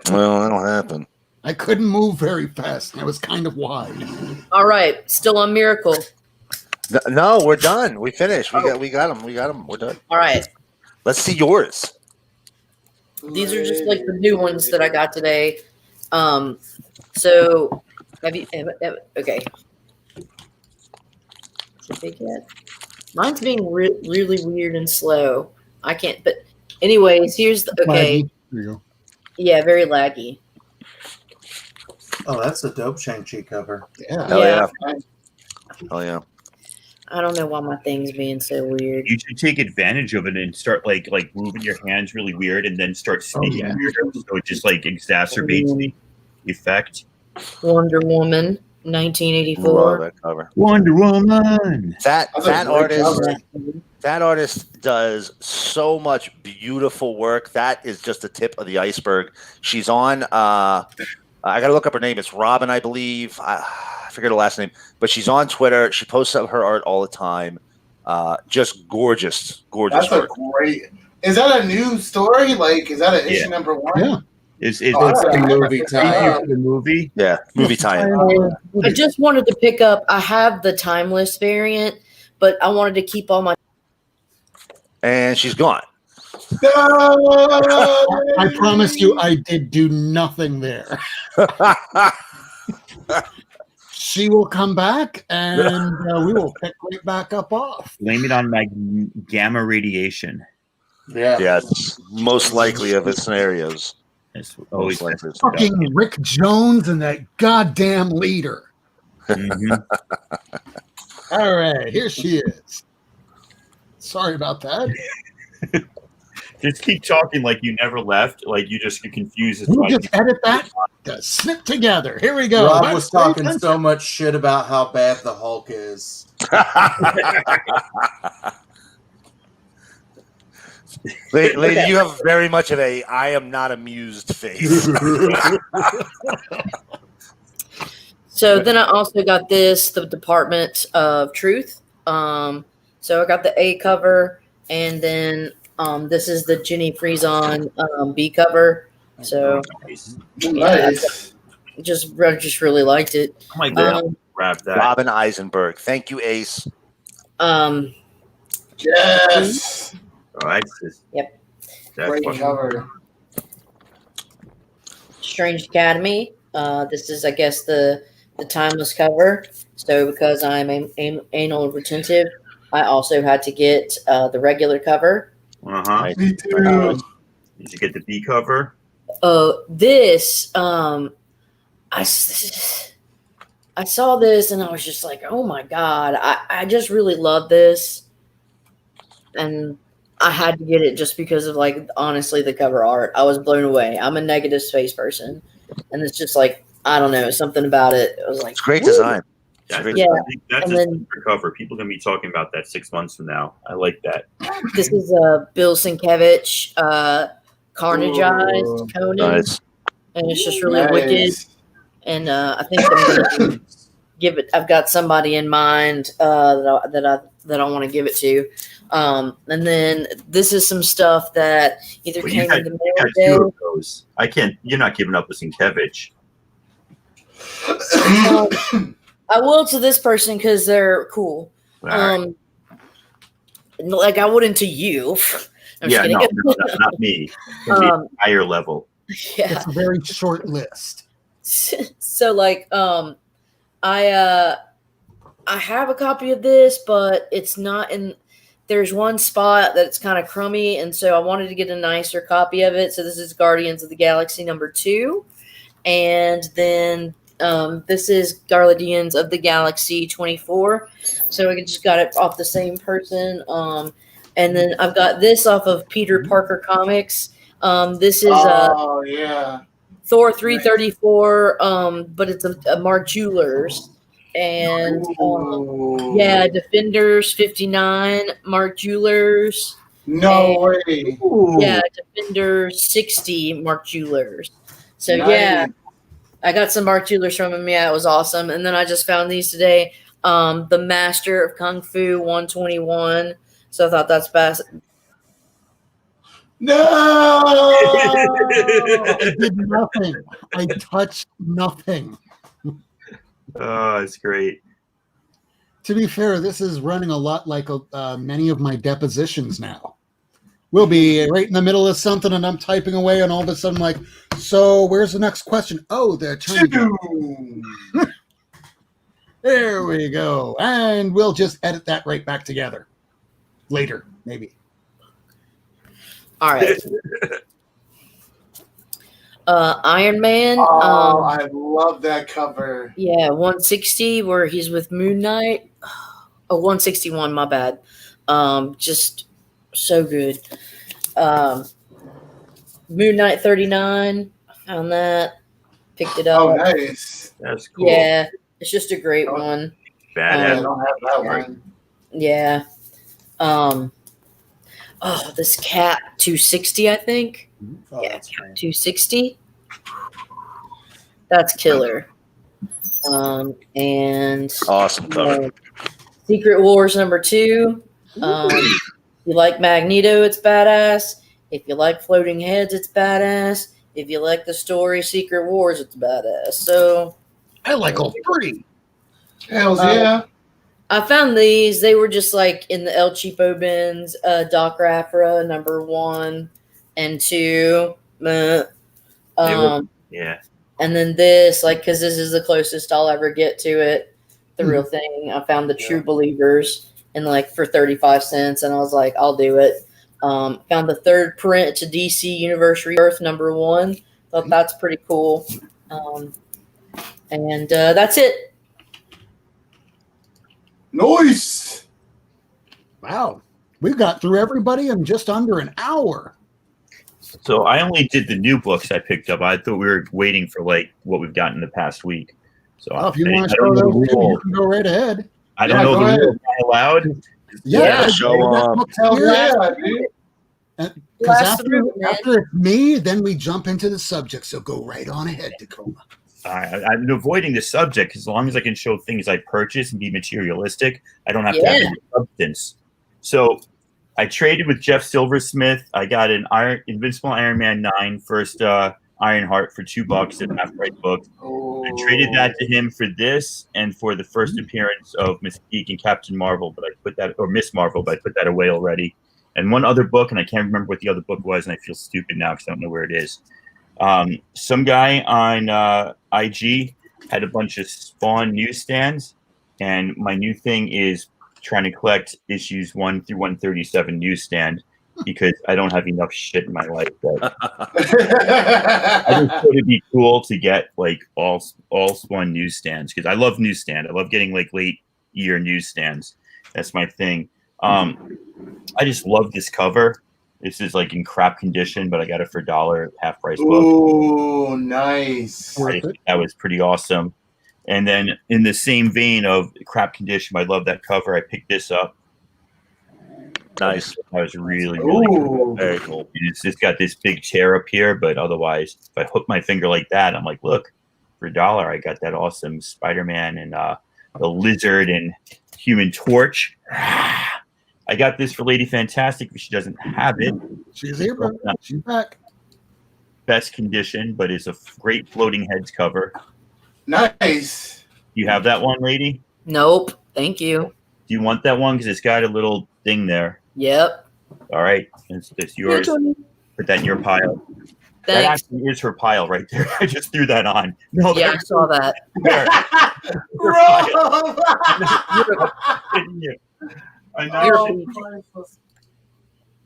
Well, that'll happen. I couldn't move very fast, and I was kind of wide. All right, still on Miracle. No, we're done. We finished. We got them. We're done. All right. Let's see yours. These are just like the new ones that I got today. So have you? Okay. Is it big yet? Mine's being really weird and slow. I can't. But anyways, here's the okay. There you go. Yeah, very laggy. Oh, that's a dope Shang-Chi cover. Yeah. Hell yeah. Hell yeah. I don't know why my thing's being so weird. You should take advantage of it and start like moving your hands really weird, and then start speaking weird, so it just like exacerbates the effect. Wonder Woman, 1984. Love that cover. Wonder Woman. That artist does so much beautiful work. That is just the tip of the iceberg. She's on. I got to look up her name. It's Robin, I believe. I forget her last name, but she's on Twitter. She posts up her art all the time. Just gorgeous That's work. great. Is that a new story? Like, is that an issue number 1? Yeah. It's a movie tie. The movie. Yeah, movie tie-in. I just wanted to pick up. I have the timeless variant, but I wanted to keep all my. And she's gone. I promise you, I did do nothing there. She will come back, and we will pick right back up off. Blame it on my gamma radiation. Yeah. Yes, most likely of the scenarios. It's always Fucking Rick Jones and that goddamn leader. Mm-hmm. All right, here she is. Sorry about that. Just keep talking like you never left. Like you just get confused. We'll just edit that to snip together. Here we go. Rob was talking so much shit about how bad the Hulk is. Lady, you have very much of a I am not amused face. So then I also got the Department of Truth. So I got the A cover, and then this is the Jenny Frieson B cover. So Nice. I just really liked it. Oh my god! Grab that. Robin Eisenberg. Thank you, Ace. Yes. All right. Yep. Great cover. Strange Academy. This is, I guess, the timeless cover. So because I'm anal retentive, I also had to get the regular cover. Uh-huh. Me too. Did you get the B cover? This I saw this and I was just like, oh my god, I just really love this, and I had to get it just because of, like, honestly, the cover art. I was blown away. I'm a negative space person, and it's just like, I don't know, something about it. I was like, It's great woo. design. I Yeah, think that's and a then- super cover. People are gonna be talking about that 6 months from now. I like that. This is Bill Sienkiewicz, Carnageized Conan, Nice. and it's just really Nice. wicked. And I think I'm gonna give it. I've got somebody in mind that I want to give it to. And then this is some stuff that either Well, you came in the got mail two day. of those. I can't. You're not giving up with Sienkiewicz. I will to this person because they're cool. All right. Like I wouldn't to you. I'm just Yeah, kidding. no, not me. It'd be higher level. Yeah. It's a very short list. So like I have a copy of this, but it's not in. There's one spot that's kind of crummy, and so I wanted to get a nicer copy of it. So this is Guardians of the Galaxy #2, and then this is Guardians of the Galaxy 24. So I just got it off the same person. And then I've got this off of Peter Parker Comics. This is oh yeah. Thor 334, but it's a Mark Jewelers. And yeah, Defenders 59, Mark Jewelers. No way. Yeah, Defenders 60, Mark Jewelers. So Nice. yeah, I got some Mark Jewelers from him. Yeah, it was awesome. And then I just found these today. The Master of Kung Fu 121. So I thought that's best. No! I did nothing. I touched nothing. Oh, it's great. To be fair, this is running a lot like many of my depositions now. We'll be right in the middle of something, and I'm typing away, and all of a sudden, I'm like, so where's the next question? Oh, the attorney. There we go. And we'll just edit that right back together. Later, maybe. All right. Iron Man. Oh, I love that cover. Yeah, 160 where he's with Moon Knight. Oh, 161, my bad. Just so good. Moon Knight 39. I found that. Picked it up. Oh, nice. That's cool. Yeah, it's just a great one. I Badass. don't have that one. Yeah. Oh, this cat 260, I think. Oh, Yeah, that's great. 260. That's killer. And Awesome cover. Secret Wars #2. If you like Magneto, it's badass. If you like floating heads, it's badass. If you like the story Secret Wars, it's badass. So I like all three. Hells yeah. I found these. They were just like in the El Cheapo bins. Doc Rafra #1 and 2. Yeah. And then this, like, because this is the closest I'll ever get to it, the real thing. I found the True Believers and like for 35 cents, and I was like, I'll do it. Found the third print to DC Universe Rebirth #1. Thought that's pretty cool. And that's it. Nice. Wow. We got through everybody in just under an hour. So I only did the new books I picked up. I thought we were waiting for like what we've gotten the past week. So Well, if you I want to don't show know those, the you rules. can go right ahead. I don't Yeah, know go the ahead. rules. Am I allowed? Yeah, show up. Hell yeah, dude. Because Blast through, man. after it's me, then we jump into the subject. So go right on ahead, Tacoma. I'm avoiding the subject as long as I can show things I purchase and be materialistic. I don't have to have Yeah. any substance. So I traded with Jeff Silversmith. I got an Invincible Iron Man 9 first Ironheart for $2 at half price book. I traded that to him for this and for the first appearance of Mystique and Captain Marvel, but I put that, or Miss Marvel, but I put that away already. And one other book, and I can't remember what the other book was, and I feel stupid now because I don't know where it is. Some guy on IG had a bunch of Spawn newsstands, and my new thing is trying to collect issues 1 through 137 newsstand because I don't have enough shit in my life. But I just thought it'd be cool to get like all Spawn newsstands because I love newsstand. I love getting like late year newsstands. That's my thing. I just love this cover. This is like in crap condition, but I got it for $1 half price book. Ooh, nice. I think that was pretty awesome. And then in the same vein of crap condition, I love that cover. I picked this up. Nice. That was really, really Ooh. good. Very cool. It's got this big tear up here, but otherwise, if I hook my finger like that, I'm like, look, for $1, I got that awesome Spider-Man and the Lizard and Human Torch. I got this for Lady Fantastic if she doesn't have it. She's here, bro. She's back. Best condition, but it's a great floating heads cover. Nice. You have that one, lady? Nope. Thank you. Do you want that one? Because it's got a little thing there. Yep. All right. It's yours. Put that in your pile. That Thanks. actually is her pile right there. I just threw that on. No, Yeah, I saw that. I know. You're- All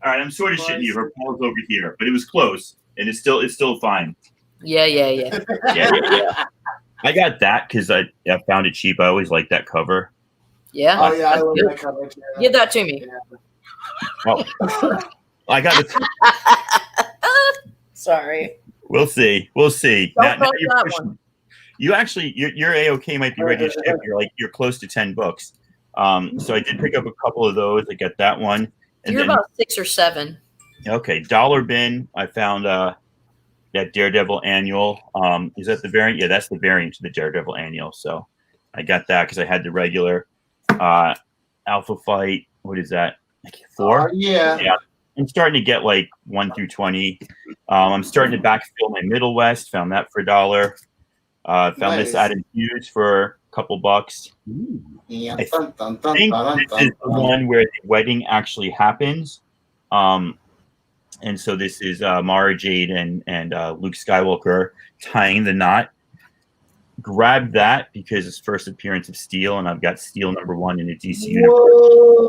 right, I'm sort of shitting you. Her pile's over here, but it was close, and it's still fine. Yeah. Yeah. I got that because I found it cheap. I always like that cover. Yeah. Oh yeah, I love Good. that cover too. Give that to me. Well, I got it. Sorry. We'll see. We'll see. Don't Now touch you're that pushing. one. You actually, your AOK might be ready to ship. You're close to 10 books. So I did pick up a couple of those. I got that one. And You're then, about 6 or 7. okay, Dollar Bin. I found that Daredevil annual. Is that the variant? Yeah, that's the variant to the Daredevil annual. So I got that because I had the regular Alpha Fight. What is that? Like 4? Yeah. I'm starting to get like 1 through 20. I'm starting to backfill my Middle West. Found that for $1. Found this Adam Hughes for a couple bucks. Yeah. I think this is the one where the wedding actually happens. And so this is Mara Jade and Luke Skywalker tying the knot. Grab that because it's first appearance of Steel, and I've got Steel #1 in the DC universe.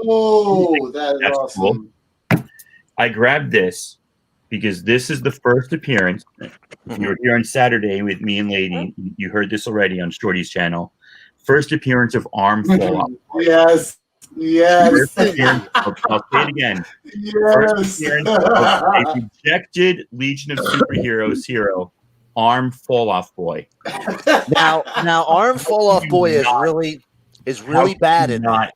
Whoa, that's awesome. Cool. I grabbed this because this is the first appearance. If you were here on Saturday with me and Lady, you heard this already on Shorty's channel. First appearance of Arm Fall Off. Yes. I'll say it again. First appearance of a rejected Legion of Superheroes hero, Arm Fall Off Boy. Now Arm Fall Off Boy is really bad in that.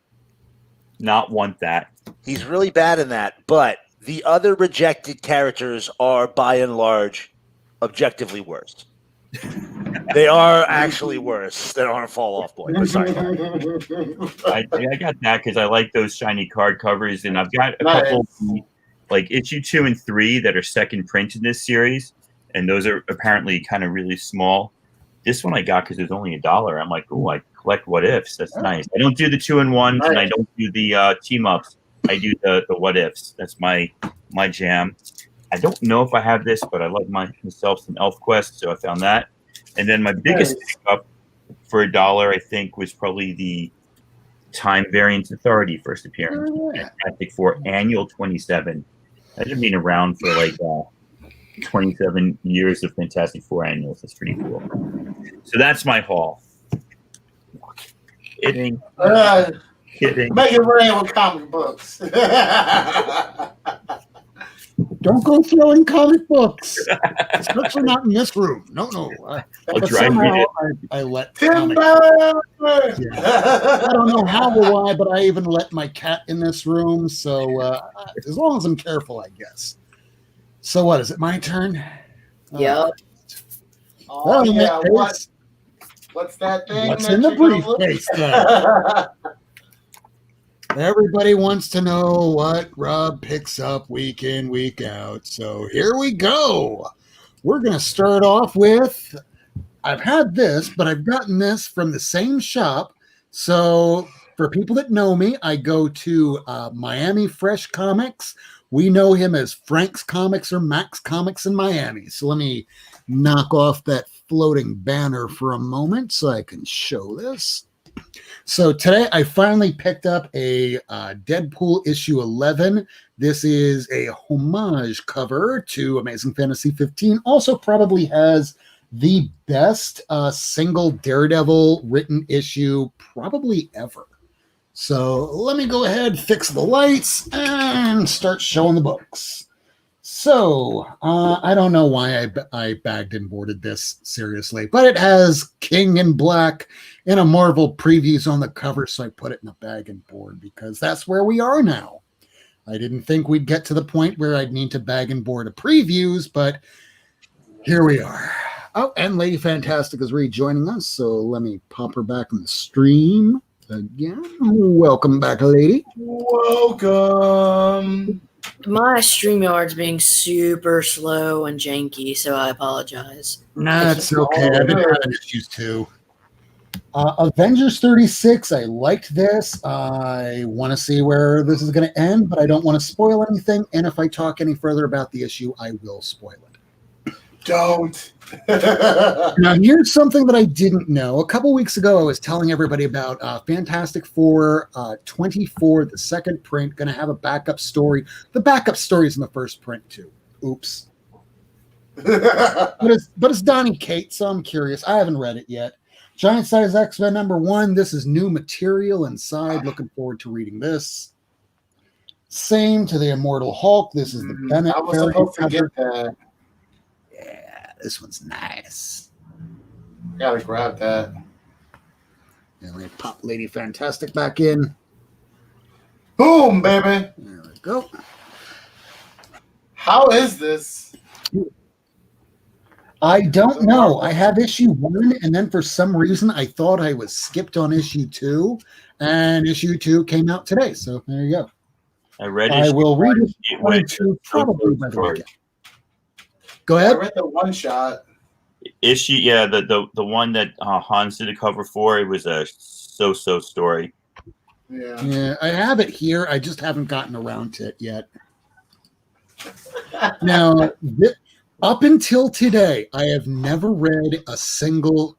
Not want that. He's really bad in that, but the other rejected characters are by and large objectively worse. They are actually worse than Arm Fall Off Boy. Sorry. I got that because I like those shiny card covers, and I've got a couple like issue 2 and 3 that are second print in this series, and those are apparently kind of really small. This one I got because it was only $1. I'm like, oh, I collect what ifs. That's nice. I don't do the 2-in-1s, and I don't do the team ups. I do the what ifs. That's my jam. I don't know if I have this, but I love myself some ElfQuest, so I found that. And then my biggest pickup for $1, I think, was probably the Time Variance Authority first appearance. Fantastic Four Annual 27. That had been around for like 27 years of Fantastic Four annuals. That's pretty cool. So that's my haul. Kidding. Kidding. Make it rain with comic books. Don't go throwing comic books, especially not in this room. No. But somehow I let comic books. I don't know how or why, but I even let my cat in this room. So as long as I'm careful, I guess. So what is it? My turn? Yep. Oh yeah. What's that thing? What's in the briefcase then? Everybody wants to know what Rob picks up week in, week out. So here we go. We're going to start off with, I've had this, but I've gotten this from the same shop. So for people that know me, I go to Miami Fresh Comics. We know him as Frank's Comics or Max Comics in Miami. So let me knock off that floating banner for a moment so I can show this. So today I finally picked up a Deadpool issue 11. This is a homage cover to Amazing Fantasy 15. Also probably has the best single Daredevil written issue probably ever. So let me go ahead, fix the lights, and start showing the books. So I don't know why I bagged and boarded this seriously, but it has King in Black and a Marvel previews on the cover, so I put it in a bag and board because that's where we are now. I didn't think we'd get to the point where I'd need to bag and board a previews, but here we are. Oh, and Lady Fantastic is rejoining us, so let me pop her back in the stream again. Welcome back, lady. Welcome. My StreamYard's being super slow and janky, so I apologize. That's okay. I've been having issues too. Avengers 36, I liked this. I want to see where this is going to end, but I don't want to spoil anything. And if I talk any further about the issue, I will spoil it. Don't. Now, here's something that I didn't know. A couple weeks ago, I was telling everybody about Fantastic Four 24, the second print, going to have a backup story. The backup story is in the first print, too. Oops. But it's Donny Cates, so I'm curious. I haven't read it yet. Giant Size X-Men #1. This is new material inside. Looking forward to reading this. Same to the Immortal Hulk. This is the Bennett. I was supposed to get that. Yeah, this one's nice. Gotta grab that. And let me pop Lady Fantastic back in. Boom, baby. There we go. How is this? I don't know. I have issue 1, and then for some reason I thought I was skipped on issue 2, and issue 2 came out today. So there you go. I read. I will read it. It 1 and 2 probably by the weekend. Go I ahead. read the one shot. Issue, yeah, the one that Hans did a cover for. It was a so story. Yeah. I have it here. I just haven't gotten around to it yet. Now, up until today, I have never read a single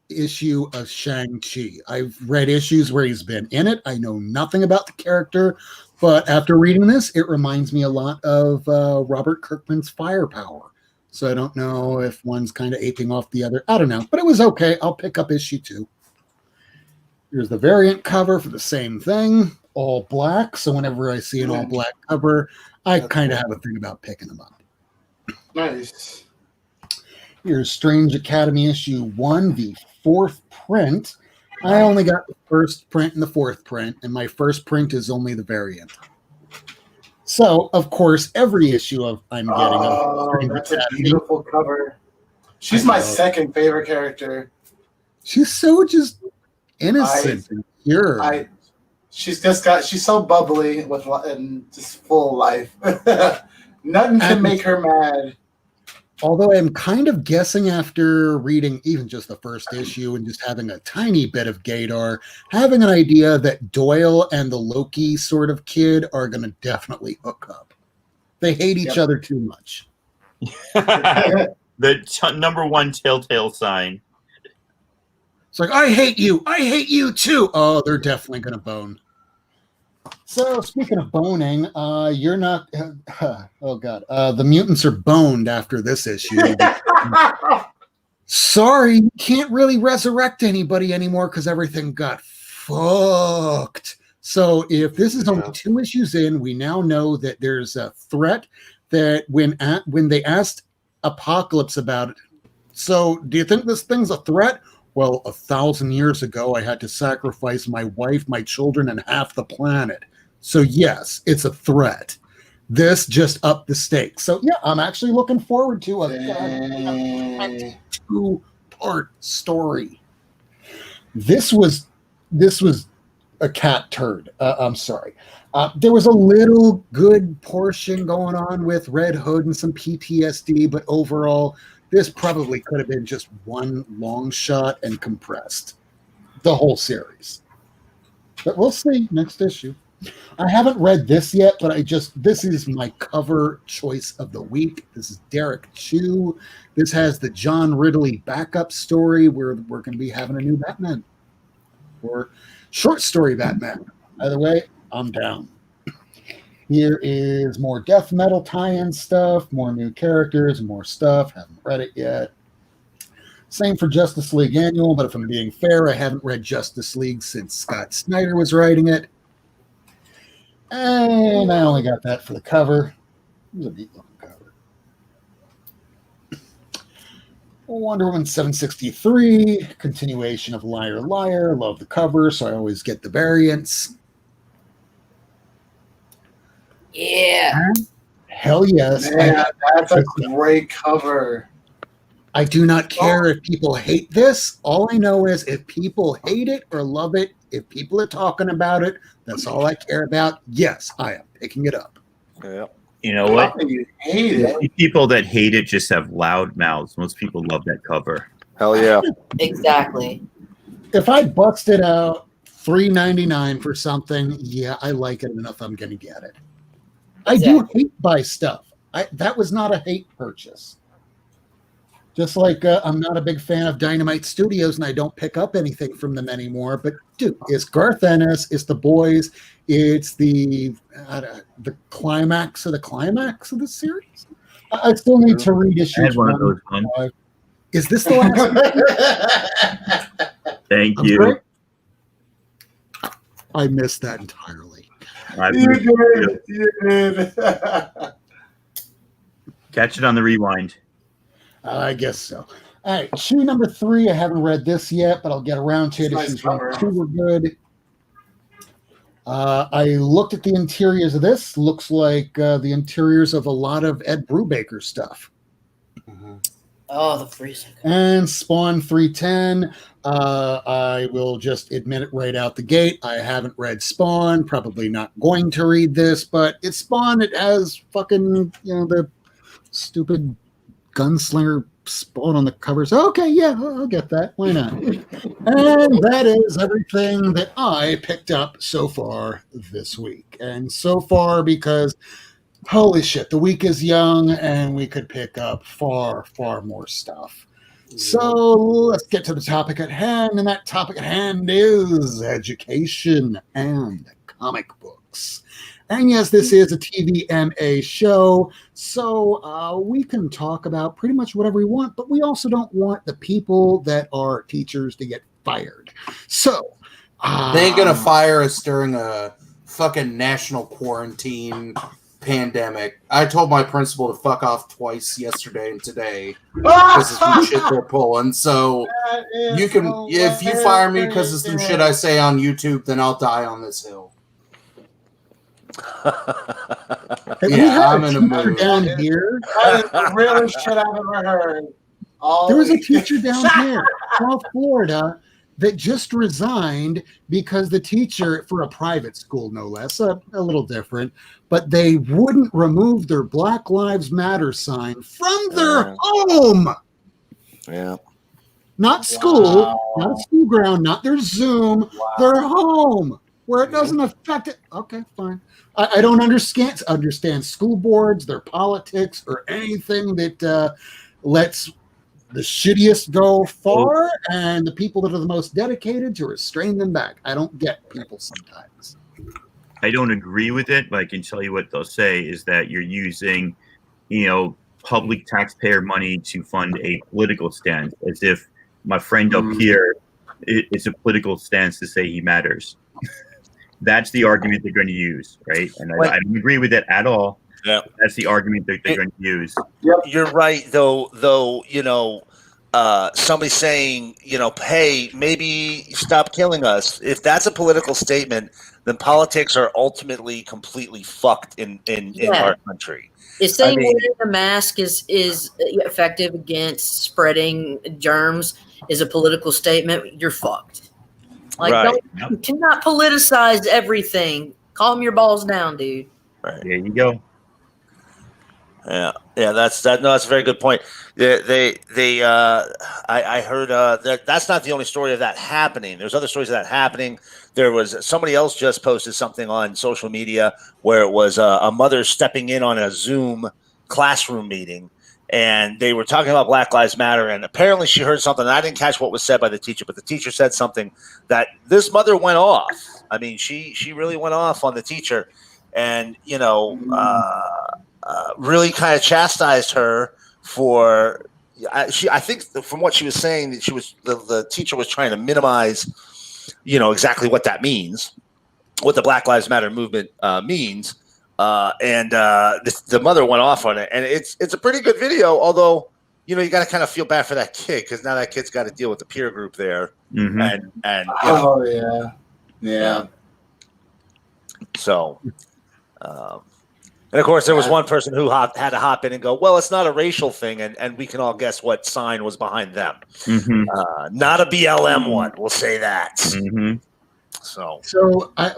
issue of Shang-Chi. I've read issues where he's been in it. I know nothing about the character, but after reading this, it reminds me a lot of Robert Kirkman's Firepower. So I don't know if one's kind of aping off the other. I don't know, but it was okay. I'll pick up issue 2. Here's the variant cover for the same thing, all black. So whenever I see an all black cover, I kind of have a thing about picking them up. Nice. Here's Strange Academy issue 1, the 4th print. I only got the 1st print and the 4th print, and my 1st print is only the variant. So, of course, every issue I'm getting. That's a beautiful cover. She's my second favorite character. She's so just innocent and pure. She's so bubbly and just full of life. Nothing can make her mad. Although I'm kind of guessing after reading even just the 1st issue and just having a tiny bit of Gator, having an idea that Doyle and the Loki sort of kid are going to definitely hook up. They hate each other too much. The number 1 telltale sign. It's like, I hate you. I hate you too. Oh, they're definitely going to bone. So, speaking of boning, you're not. Oh God, the mutants are boned after this issue. Sorry, you can't really resurrect anybody anymore because everything got fucked. So, if this is only 2 issues in, we now know that there's a threat that when they asked Apocalypse about it. So, do you think this thing's a threat? Well, 1,000 years ago, I had to sacrifice my wife, my children, and half the planet. So, yes, it's a threat. This just upped the stakes. So, yeah, I'm actually looking forward to a 2-part story. This was a cat turd. I'm sorry. There was a little good portion going on with Red Hood and some PTSD, but overall, this probably could have been just one long shot and compressed the whole series. But we'll see next issue. I haven't read this yet, but this is my cover choice of the week. This is Derek Chu. This has the John Ridley backup story where we're going to be having a new Batman or short story Batman. Either way, I'm down. Here is more death metal tie-in stuff, more new characters, more stuff. Haven't read it yet. Same for Justice League Annual, but if I'm being fair, I haven't read Justice League since Scott Snyder was writing it. And I only got that for the cover. It was a neat looking cover. Wonder Woman 763, continuation of Liar Liar. Love the cover, so I always get the variants. Yeah. Hell yes. Man, that's a great cover. I do not care if people hate this. All I know is if people hate it or love it, if people are talking about it, that's all I care about. Yes, I am picking it up. Yeah. You know what? You hate it. People that hate it just have loud mouths. Most people love that cover. Hell yeah. Exactly. If I busted out $3.99 for something, yeah, I like it enough. I'm going to get it. I do hate buy stuff. That was not a hate purchase. Just like I'm not a big fan of Dynamite Studios and I don't pick up anything from them anymore. But dude, it's Garth Ennis, it's the boys, it's the climax of the series. I still need to read issues. One of those ones. Is this the last one? Thank you. Sorry? I missed that entirely. You did. Catch it on the rewind. I guess so. All right, issue number 3. I haven't read this yet, but I'll get around to it. Issues 1 and 2 were good. I looked at the interiors of this. Looks like the interiors of a lot of Ed Brubaker stuff. Oh, the freezing. And Spawn 310. I will just admit it right out the gate. I haven't read Spawn. Probably not going to read this, but it's Spawn. It has fucking, the stupid gunslinger Spawn on the covers. Okay, yeah, I'll get that. Why not? And that is everything that I picked up so far this week. And so far, because holy shit, the week is young and we could pick up far, far more stuff. So let's get to the topic at hand. And that topic at hand is education and comic books. And yes, this is a TVMA show, so we can talk about pretty much whatever we want, but we also don't want the people that are teachers to get fired. So they ain't gonna fire us during a fucking national quarantine pandemic. I told my principal to fuck off twice yesterday and today because of some shit they're pulling. So you can, if you fire me because of some shit I say on YouTube, then I'll die on this hill. I'm in a mood down here. That is the realest shit I've ever heard. There was a teacher down here, South Florida, that just resigned because the teacher, for a private school no less, a little different, but they wouldn't remove their Black Lives Matter sign from their home. Yeah. Not school, not a school ground, not their Zoom, their home, where it doesn't affect it. Okay, fine. I don't understand school boards, their politics, or anything that lets the shittiest go far and the people that are the most dedicated to restrain them back. I don't get people sometimes. I don't agree with it, but I can tell you what they'll say is that you're using, public taxpayer money to fund a political stance, as if my friend up here is a political stance to say he matters. That's the argument they're going to use, right? And I don't agree with it at all. Yeah, that's the argument that they're going to use. You're right, though. Somebody saying, hey, maybe stop killing us. If that's a political statement, then politics are ultimately completely fucked in our country. Is saying wearing a mask is effective against spreading germs is a political statement? You're fucked. You cannot politicize everything. Calm your balls down, dude. Right. There you go. Yeah, that's a very good point. I heard that's not the only story of that happening. There's other stories of that happening. There was somebody else just posted something on social media where it was a mother stepping in on a Zoom classroom meeting, and they were talking about Black Lives Matter, and apparently she heard something. I didn't catch what was said by the teacher, but the teacher said something that this mother went off. I mean, she really went off on the teacher, and really kind of chastised her for. I think from what she was saying, that the teacher was trying to minimize, exactly what that means, what the Black Lives Matter movement means. The mother went off on it, and it's a pretty good video. Although, you got to kind of feel bad for that kid because now that kid's got to deal with the peer group there, and So, and of course, there was one person who had to hop in and go, "Well, it's not a racial thing," and we can all guess what sign was behind them. Not a BLM one, we'll say that. So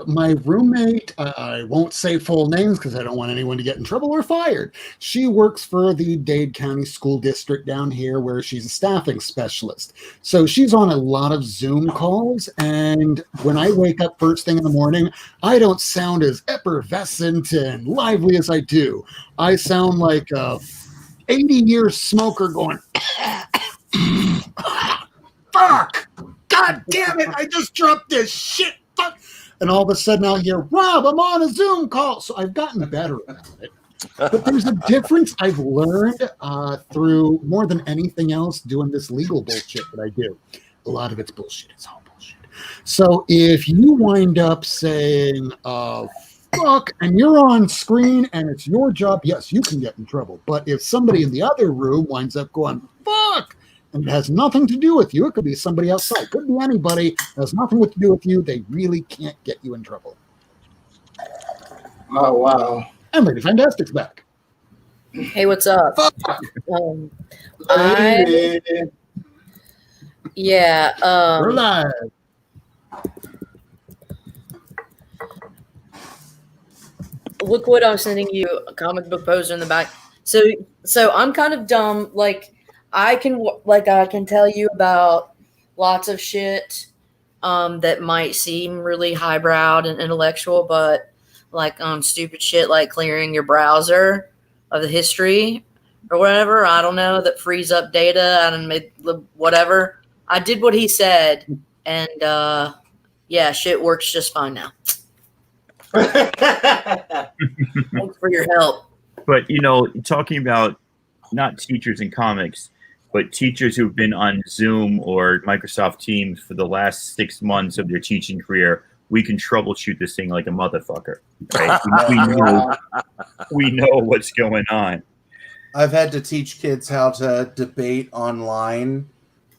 my roommate, I won't say full names because I don't want anyone to get in trouble or fired. She works for the Dade County School District down here where she's a staffing specialist. So she's on a lot of Zoom calls. And when I wake up first thing in the morning, I don't sound as effervescent and lively as I do. I sound like a 80-year smoker going, fuck! God damn it, I just dropped this shit. Fuck. And all of a sudden I'll hear, Rob, I'm on a Zoom call. So I've gotten better about it. But there's a difference I've learned through more than anything else doing this legal bullshit that I do. A lot of it's bullshit. It's all bullshit. So if you wind up saying fuck, and you're on screen and it's your job, yes, you can get in trouble. But if somebody in the other room winds up going, fuck, and it has nothing to do with you, it could be somebody outside, could be anybody, it has nothing to do with you, they really can't get you in trouble. Oh, wow. And Lady Fantastic's back. Hey, what's up? We're live. Look what I'm sending you, a comic book poster in the back. So I'm kind of dumb. Like I can tell you about lots of shit that might seem really highbrow and intellectual, but like stupid shit like clearing your browser of the history or whatever. I don't know, that frees up data and whatever. I did what he said, and yeah, shit works just fine now. Thanks for your help. But talking about not teachers in comics, but teachers who've been on Zoom or Microsoft Teams for the last 6 months of their teaching career, we can troubleshoot this thing like a motherfucker. Right? we know what's going on. I've had to teach kids how to debate online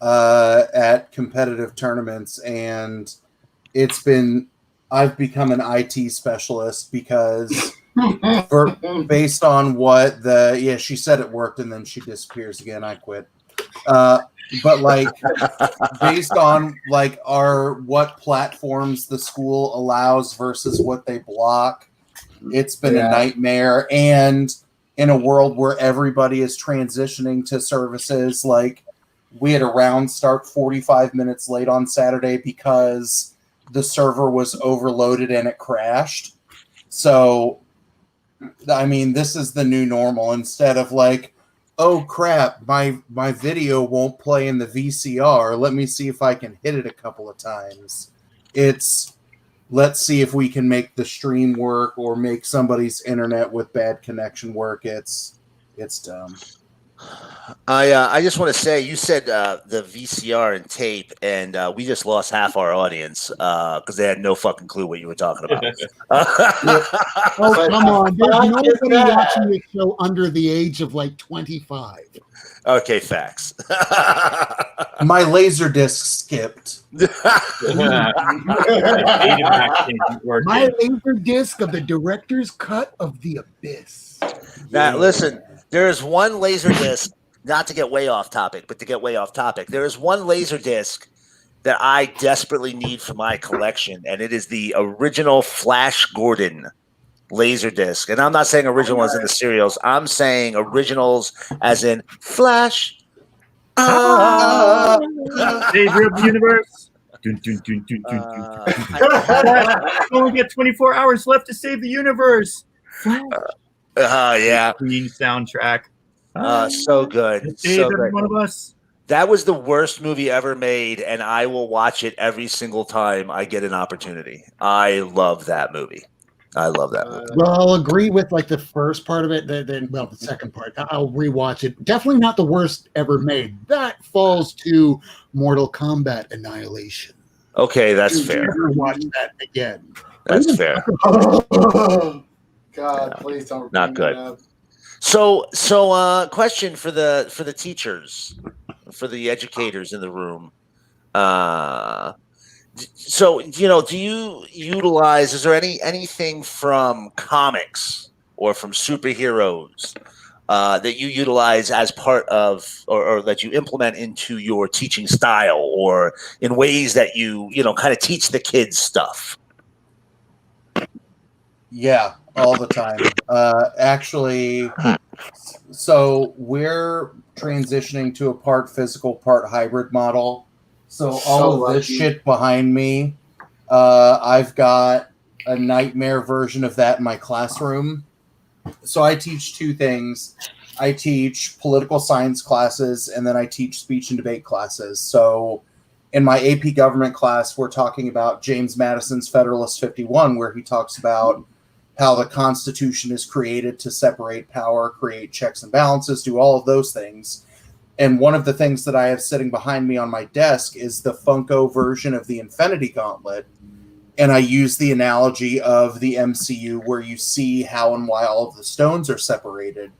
at competitive tournaments, and I've become an IT specialist because based on what she said it worked and then she disappears again. I quit. But like based on like what platforms the school allows versus what they block, it's been a nightmare. And in a world where everybody is transitioning to services, like we had a round start 45 minutes late on Saturday because the server was overloaded and it crashed. So, I mean, this is the new normal. Instead of like, oh crap, my video won't play in the VCR. Let me see if I can hit it a couple of times. It's, let's see if we can make the stream work or make somebody's internet with bad connection work. It's dumb. I just want to say, you said the VCR and tape, and we just lost half our audience because they had no fucking clue what you were talking about. Oh, come on. There's nobody watching this show under the age of like 25. Okay, facts. My laser disc skipped. My laser disc of the director's cut of The Abyss. Now, listen, there is one laser disc, not to get way off topic, but to get way off topic. There is one laser disc that I desperately need for my collection, and it is the original Flash Gordon laser disc. And I'm not saying original ones in the serials. I'm saying originals as in Flash. Savior of the universe. Only get 24 hours left to save the universe. Yeah. Queen soundtrack. So good. Save So every good. one of us. That was the worst movie ever made, and I will watch it every single time I get an opportunity. I love that movie. Well, I'll agree with like the first part of it. Then, the second part, I'll rewatch it. Definitely not the worst ever made. That falls to Mortal Kombat Annihilation. Okay, that's fair. Never watch that again. That's fair. God, please don't. Not good. So, question for the teachers, for the educators in the room. So, do you utilize? Is there anything from comics or from superheroes that you utilize as part of, or that you implement into your teaching style, or in ways that you kind of teach the kids stuff? Yeah, all the time. Actually, so we're transitioning to a part physical, part hybrid model. So all of this shit behind me, I've got a nightmare version of that in my classroom. So I teach two things. I teach political science classes, and then I teach speech and debate classes. So in my AP government class, we're talking about James Madison's Federalist 51, where he talks about how the Constitution is created to separate power, create checks and balances, do all of those things. And one of the things that I have sitting behind me on my desk is the Funko version of the Infinity Gauntlet. And I use the analogy of the MCU where you see how and why all of the stones are separated,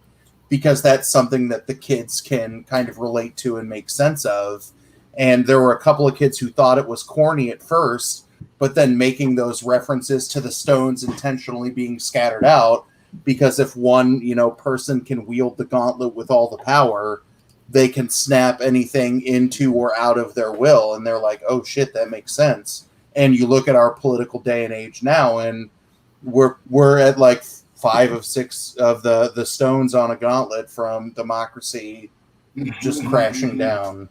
because that's something that the kids can kind of relate to and make sense of. And there were a couple of kids who thought it was corny at first, but then making those references to the stones intentionally being scattered out, because if one, person can wield the gauntlet with all the power, they can snap anything into or out of their will. And they're like, oh shit, that makes sense. And you look at our political day and age now, and we're at like 5 of 6 of the stones on a gauntlet from democracy just crashing down.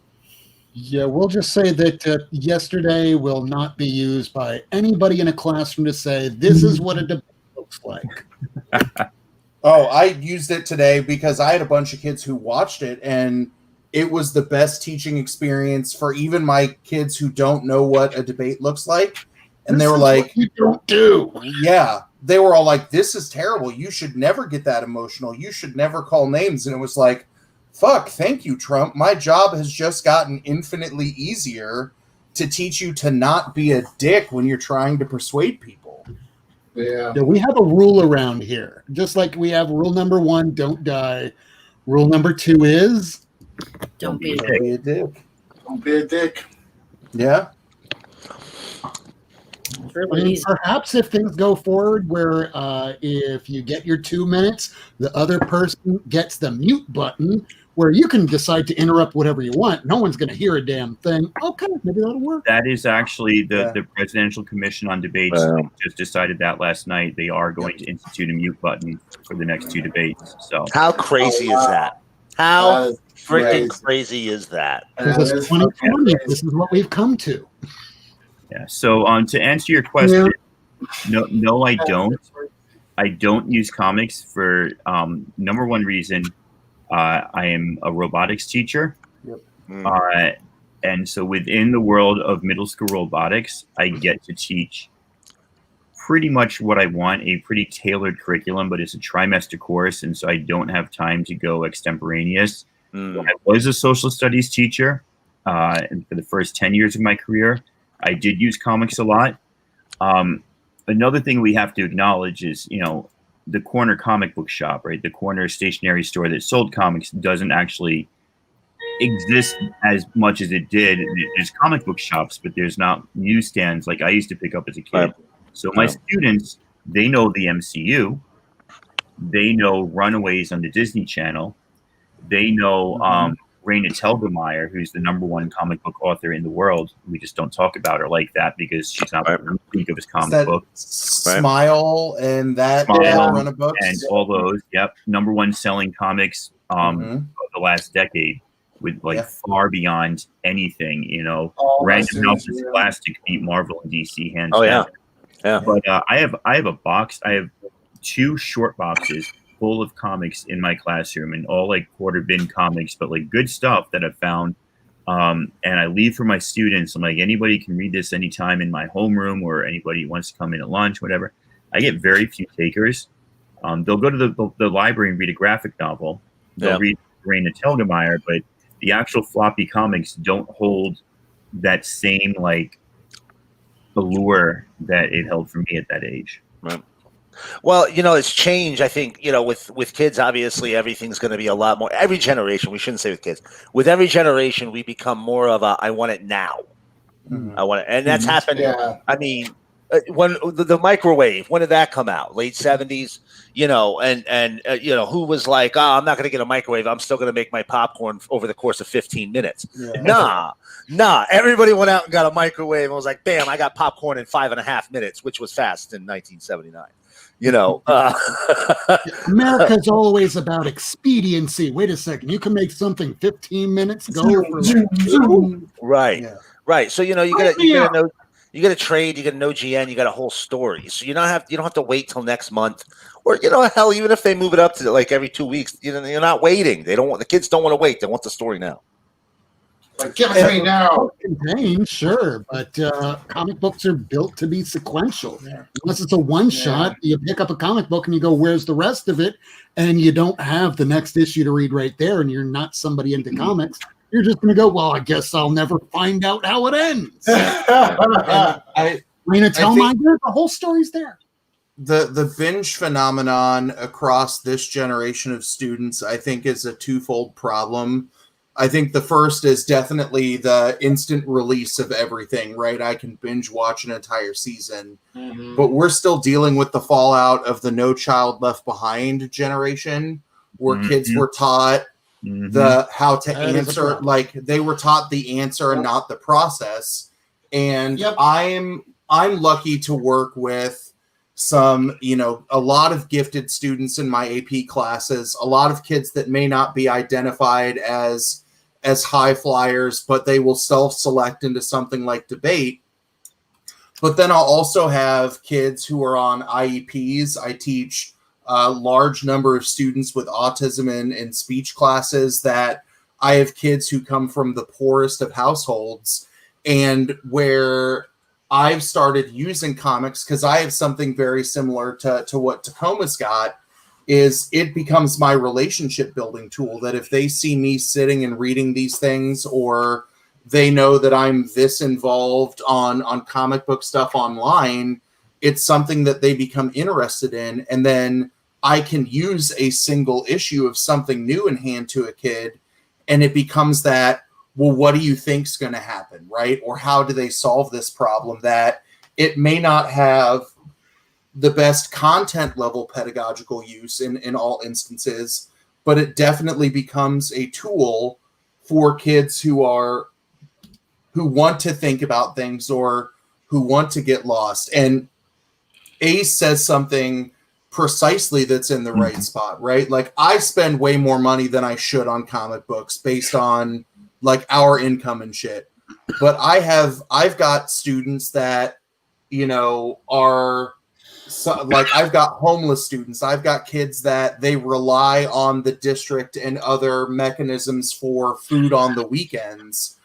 Yeah, we'll just say that yesterday will not be used by anybody in a classroom to say, this is what a debate looks like. Oh, I used it today because I had a bunch of kids who watched it, and it was the best teaching experience for even my kids who don't know what a debate looks like. And they were like, you don't do. Yeah. They were all like, this is terrible. You should never get that emotional. You should never call names. And it was like, fuck, thank you, Trump. My job has just gotten infinitely easier to teach you to not be a dick when you're trying to persuade people. Yeah. We have a rule around here. Just like we have rule number 1, don't die. Rule number 2 is... Don't be a dick. Don't be a dick. Yeah. Perhaps if things go forward where if you get your 2 minutes, the other person gets the mute button where you can decide to interrupt whatever you want. No one's going to hear a damn thing. Okay, maybe that'll work. That is actually the Presidential Commission on Debates just decided that last night. They are going to institute a mute button for the next 2 debates. So how crazy is that? How freaking crazy is that? This is 2020. This is what we've come to. Yeah. So to answer your question, no, I don't. I don't use comics for number one reason. I am a robotics teacher. Yep. And so within the world of middle school robotics, I get to teach pretty much what I want, a pretty tailored curriculum, but it's a trimester course. And so I don't have time to go extemporaneous. I was a social studies teacher and for the first 10 years of my career. I did use comics a lot. Another thing we have to acknowledge is, the corner comic book shop, right? The corner stationery store that sold comics doesn't actually exist as much as it did. There's comic book shops, but there's not newsstands like I used to pick up as a kid. So my students, they know the MCU. They know Runaways on the Disney Channel. They know Raina Telgemeier, who's the #1 comic book author in the world. We just don't talk about her like that because she's not the peak of his comic book. Smile and that run of books and all those. Yep, #1 selling comics of the last decade, with far beyond anything. Random House's Plastic beat Marvel and DC hands down. Yeah. But I have a box. I have 2 short boxes full of comics in my classroom, and all like quarter bin comics, but like good stuff that I've found. And I leave for my students. I'm like, anybody can read this anytime in my homeroom, or anybody wants to come in at lunch, whatever. I get very few takers. They'll go to the library and read a graphic novel. They'll read Raina Telgemeier, but the actual floppy comics don't hold that same like allure that it held for me at that age. Right. Well, it's changed. I think, with kids, obviously everything's going to be a lot more. Every generation, we shouldn't say with kids. With every generation, we become more of a, I want it now. I want it. And that's happened. Yeah. I mean, when the microwave, when did that come out? Late 70s, and who was like, I'm not going to get a microwave. I'm still going to make my popcorn over the course of 15 minutes. Yeah. Nah. Everybody went out and got a microwave and was like, bam, I got popcorn in 5.5 minutes, which was fast in 1979. America's always about expediency. Wait a second, you can make something 15 minutes go for right. Yeah. Right. So you got a trade, you got an OGN, you got a whole story. So you don't have to wait till next month, or hell, even if they move it up to like every 2 weeks, you're not waiting. The kids don't want to wait. They want the story now. Like, give it to me now. Contained, sure, but comic books are built to be sequential. Unless it's a one-shot, you pick up a comic book and you go, where's the rest of it? And you don't have the next issue to read right there, and you're not somebody into comics. You're just going to go, well, I guess I'll never find out how it ends. Rena Tellmeyer, the whole story's there. The binge phenomenon across this generation of students, I think, is a twofold problem. I think the first is definitely the instant release of everything, right? I can binge watch an entire season, but we're still dealing with the fallout of the No Child Left Behind generation, where kids were taught how to answer, like they were taught the answer and not the process. And I'm lucky to work with some, a lot of gifted students in my AP classes, a lot of kids that may not be identified as high flyers, but they will self-select into something like debate. But then I'll also have kids who are on IEPs. I teach a large number of students with autism and speech classes that I have kids who come from the poorest of households, and where I've started using comics, because I have something very similar to what Tacoma's got, is it becomes my relationship building tool, that if they see me sitting and reading these things, or they know that I'm this involved on comic book stuff online, it's something that they become interested in. And then I can use a single issue of something new in hand to a kid, and it becomes that, well, what do you think's going to happen, right? Or how do they solve this problem? That it may not have the best content level pedagogical use in all instances, but it definitely becomes a tool for kids who want to think about things or who want to get lost. And Ace says something precisely that's in the right spot, right? Like, I spend way more money than I should on comic books based on like our income and shit. But I've got students that, are, so, like, I've got homeless students. I've got kids that they rely on the district and other mechanisms for food on the weekends,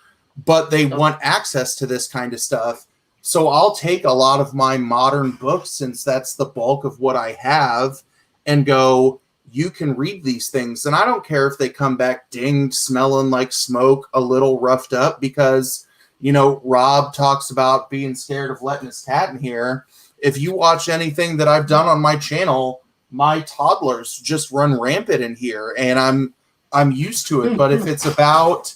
but they want access to this kind of stuff. So I'll take a lot of my modern books, since that's the bulk of what I have, and go, you can read these things. And I don't care if they come back dinged, smelling like smoke, a little roughed up, because, Rob talks about being scared of letting his cat in here. If you watch anything that I've done on my channel, my toddlers just run rampant in here, and I'm used to it. But if it's about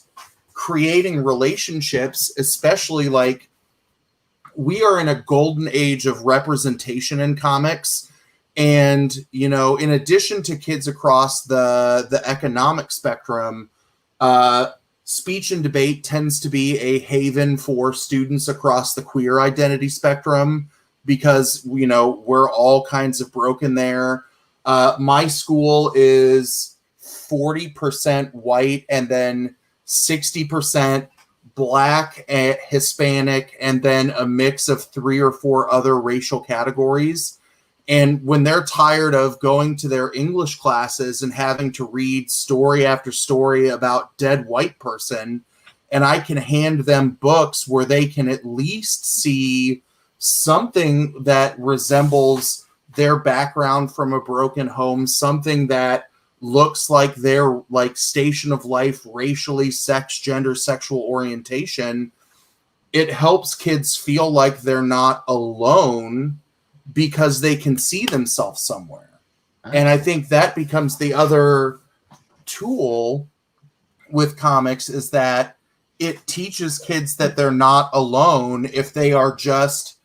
creating relationships, especially, like, we are in a golden age of representation in comics. And, in addition to kids across the economic spectrum, speech and debate tends to be a haven for students across the queer identity spectrum, because, we're all kinds of broken there. My school is 40% white, and then 60% Black and Hispanic, and then a mix of 3 or 4 other racial categories. And when they're tired of going to their English classes and having to read story after story about dead white person, and I can hand them books where they can at least see something that resembles their background from a broken home, something that looks like their like station of life, racially, sex, gender, sexual orientation, it helps kids feel like they're not alone, because they can see themselves somewhere. And I think that becomes the other tool with comics, is that it teaches kids that they're not alone if they are just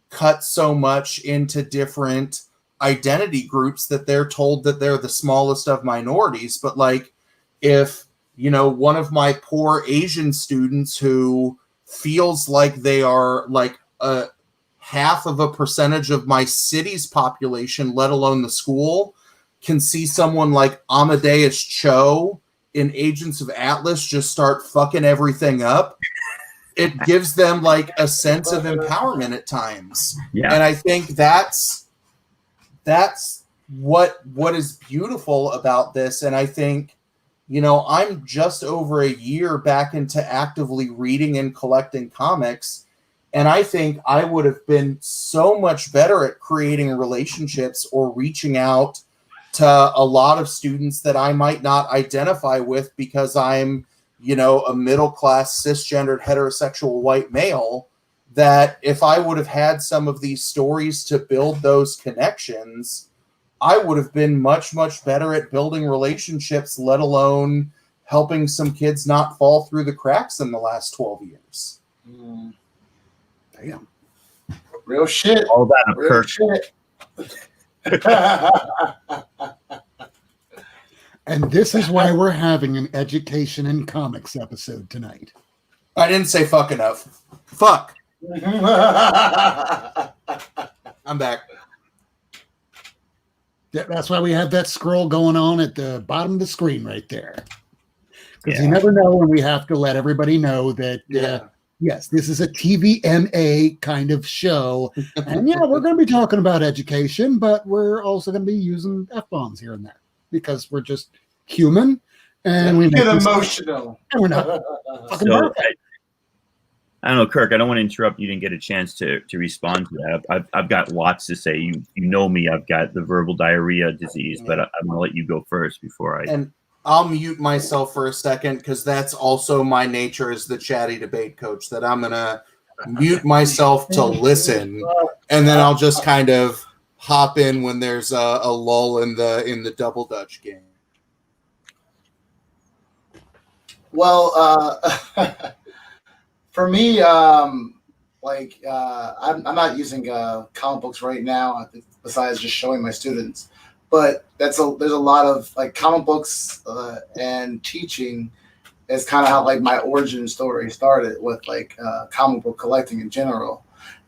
cut so much into different identity groups that they're told that they're the smallest of minorities. But like, if, one of my poor Asian students who feels like they are like a half of a percentage of my city's population, let alone the school, can see someone like Amadeus Cho in Agents of Atlas just start fucking everything up, it gives them like a sense of empowerment at times. Yeah. And I think that's what is beautiful about this. And I think, I'm just over a year back into actively reading and collecting comics. And I think I would have been so much better at creating relationships or reaching out to a lot of students that I might not identify with, because I'm, a middle-class, cisgendered, heterosexual white male, that if I would have had some of these stories to build those connections, I would have been much, much better at building relationships, let alone helping some kids not fall through the cracks in the last 12 years. Damn. Real shit. All that Real Kirk. shit. And this is why we're having an education in comics episode tonight. I didn't say fuck enough. Fuck. I'm back. That's why we have that scroll going on at the bottom of the screen right there. Because you never know when we have to let everybody know that, yes, this is a TVMA kind of show. And yeah, we're going to be talking about education, but we're also going to be using F-bombs here and there because we're just human and we get emotional. And we're not fucking perfect. I don't know, Kirk, I don't want to interrupt. You didn't get a chance to respond to that. I've got lots to say. You know me. I've got the verbal diarrhea disease, but I'm going to let you go first before I... And I'll mute myself for a second because that's also my nature as the chatty debate coach, that I'm going to mute myself to listen, and then I'll just kind of hop in when there's a lull in the double Dutch game. Well, for me, I'm not using comic books right now, besides just showing my students. But there's a lot of like comic books and teaching is kind of how like my origin story started with like comic book collecting in general.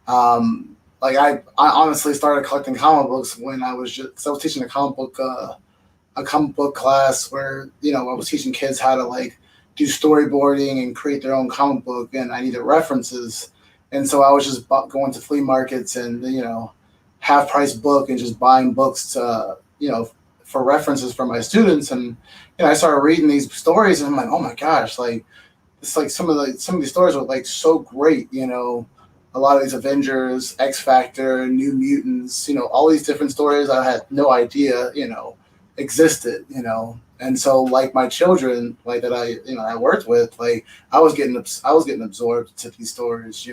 I honestly started collecting comic books when I was teaching a comic book class where I was teaching kids how to like do storyboarding and create their own comic book, and I needed references, and so I was just going to flea markets and half price book and just buying books to for references for my students, and I started reading these stories and I'm like, oh my gosh, like it's like some of these stories were like so great, a lot of these Avengers, X Factor, New Mutants, all these different stories I had no idea existed, and so like my children like that I worked with, like I was getting absorbed to these stories,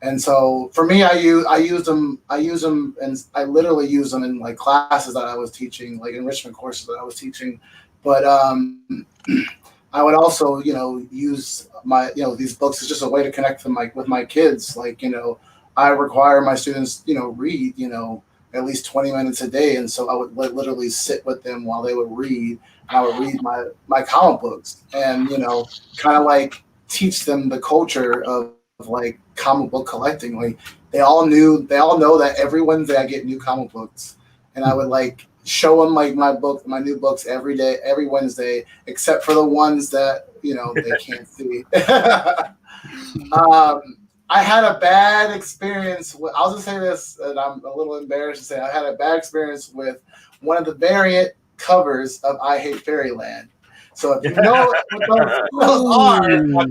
and so for me I use them and I literally use them in like classes that I was teaching, like enrichment courses that I was teaching, but I would also use my these books as just a way to connect them with my kids, like I require my students read at least 20 minutes a day. And so I would literally sit with them while they would read. And I would read my comic books and, kind of like teach them the culture of like comic book collecting. Like they all know that every Wednesday I get new comic books, and I would like show them like my new books every day, every Wednesday, except for the ones that, they can't see. I had a bad experience I'll just say this, and I'm a little embarrassed to say I had a bad experience with one of the variant covers of I Hate Fairyland. So if you know what those are,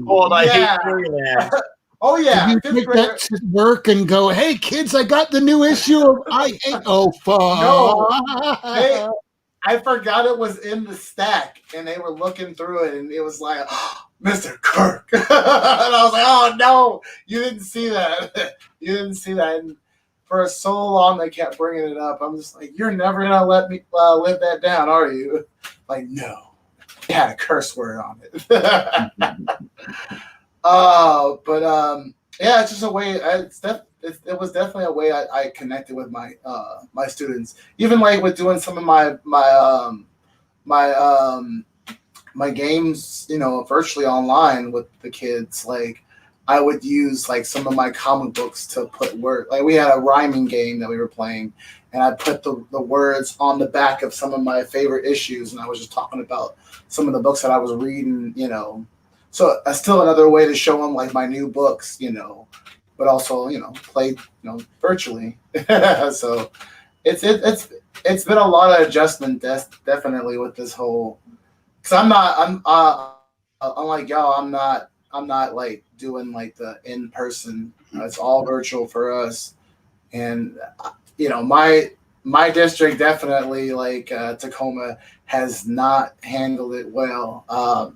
called I Hate Fairyland. Oh yeah. Did you take that to work and go, hey kids, I got the new issue of I Hate fuck. No, I forgot it was in the stack, and they were looking through it, and it was like, oh, Mr. Kirk. And I was like, oh no, you didn't see that. You didn't see that. And for so long, they kept bringing it up. I'm just like, you're never going to let me live that down, are you? Like, no. It had a curse word on it. Yeah, it's just a way. It was definitely a way I connected with my students. Even like with doing some of my games, virtually online with the kids, like I would use like some of my comic books to put word. Like we had a rhyming game that we were playing, and I put the words on the back of some of my favorite issues, and I was just talking about some of the books that I was reading, So still another way to show them like my new books, but also play virtually. So it's been a lot of adjustment, definitely with this whole. Cause I'm unlike y'all. I'm not like doing like the in person. It's all virtual for us, and my district definitely like Tacoma has not handled it well.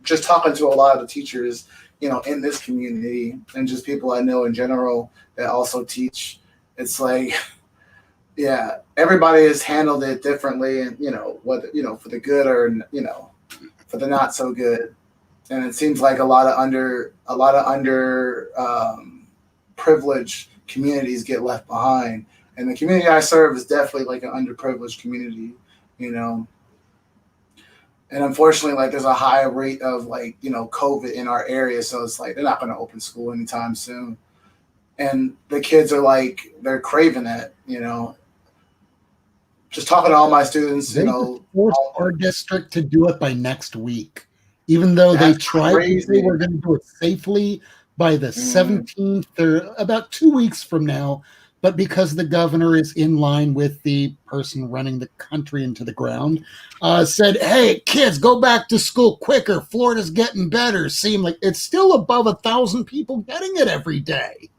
Just talking to a lot of the teachers, in this community, and just people I know in general that also teach. It's like, yeah, everybody has handled it differently, and whether for the good or for the not so good. And it seems like a lot of under privileged communities get left behind, and the community I serve is definitely like an underprivileged community, And unfortunately, like there's a high rate of COVID in our area, so it's like they're not going to open school anytime soon, and the kids are like they're craving it, Just talking to all my students, they forced our district to do it by next week, even though they tried to say we're going to do it safely by the 17th or about 2 weeks from now. But because the governor is in line with the person running the country into the ground, said, hey, kids, go back to school quicker. Florida's getting better. Seemed like it's still above 1,000 people getting it every day.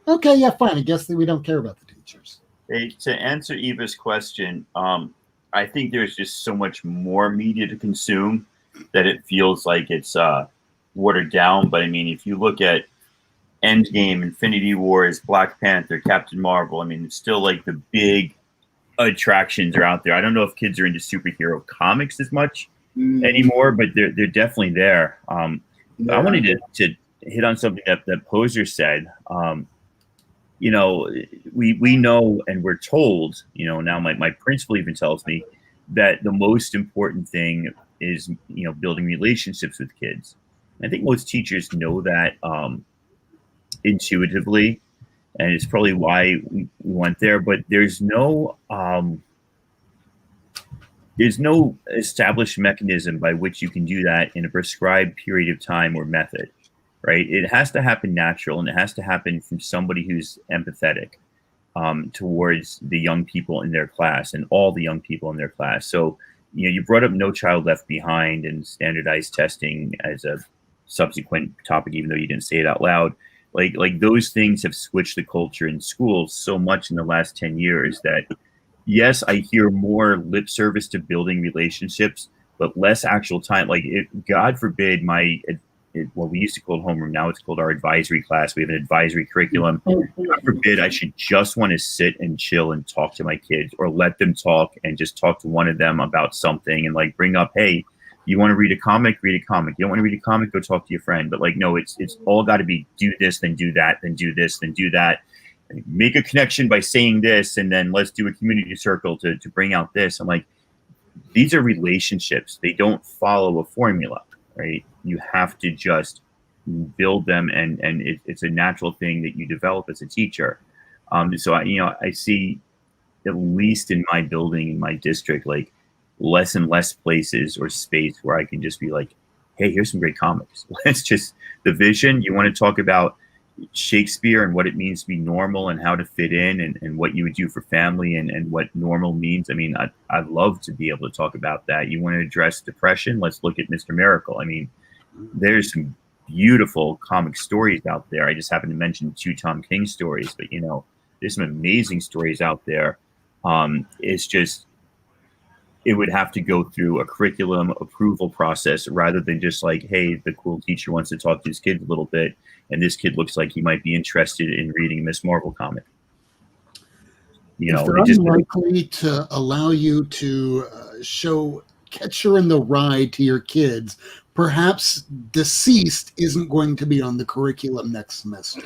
Okay, yeah, fine. I guess that we don't care about the teachers. Hey, to answer Eva's question, I think there's just so much more media to consume that it feels like it's watered down. But I mean, if you look at Endgame, Infinity Wars, Black Panther, Captain Marvel, I mean, it's still like the big attractions are out there. I don't know if kids are into superhero comics as much anymore, but they're definitely there. I wanted to hit on something that Poser said. We know and we're told, now my principal even tells me that the most important thing is, building relationships with kids. I think most teachers know that intuitively, and it's probably why we went there, but there's no established mechanism by which you can do that in a prescribed period of time or method. Right? It has to happen natural, and it has to happen from somebody who's empathetic towards the young people in their class and all the young people in their class. So, you brought up No Child Left Behind and standardized testing as a subsequent topic, even though you didn't say it out loud. Like those things have switched the culture in schools so much in the last 10 years that, yes, I hear more lip service to building relationships, but less actual time. God forbid we used to call it homeroom. Now it's called our advisory class. We have an advisory curriculum. God forbid I should just want to sit and chill and talk to my kids, or let them talk and just talk to one of them about something and bring up, hey, you want to read a comic? Read a comic. You don't want to read a comic? Go talk to your friend. But no, it's all got to be do this, then do that, then do this, then do that. Make a connection by saying this, and then let's do a community circle to bring out this. I'm like, these are relationships. They don't follow a formula, right? You have to just build them, and it's a natural thing that you develop as a teacher. So I see, at least in my building, in my district, less and less places or space where I can just be like, hey, here's some great comics. It's just the vision. You want to talk about Shakespeare and what it means to be normal and how to fit in, and what you would do for family, and what normal means. I mean, I'd love to be able to talk about that. You want to address depression? Let's look at Mr. Miracle. I mean, there's some beautiful comic stories out there. I just happened to mention 2 Tom King stories, but there's some amazing stories out there. It's just, it would have to go through a curriculum approval process, rather than just hey, the cool teacher wants to talk to his kid a little bit, and this kid looks like he might be interested in reading a Miss Marvel comic. If they're unlikely to allow you to show Catcher in the Rye to your kids, perhaps Deceased isn't going to be on the curriculum next semester.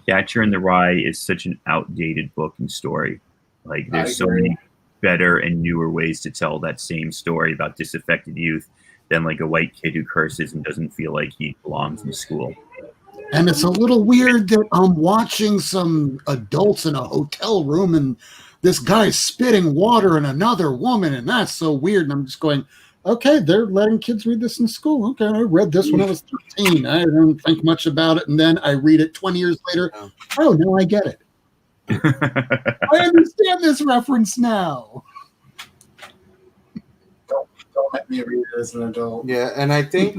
Catcher in the Rye is such an outdated book and story. There's so many better and newer ways to tell that same story about disaffected youth than a white kid who curses and doesn't feel like he belongs in school. And it's a little weird that I'm watching some adults in a hotel room and this guy's spitting water in another woman, and that's so weird. And I'm just going, okay, they're letting kids read this in school. Okay, I read this when I was 13. I don't think much about it, and then I read it 20 years later. Oh, now I get it. I understand this reference now. Don't let me read it as an adult. Yeah, and I think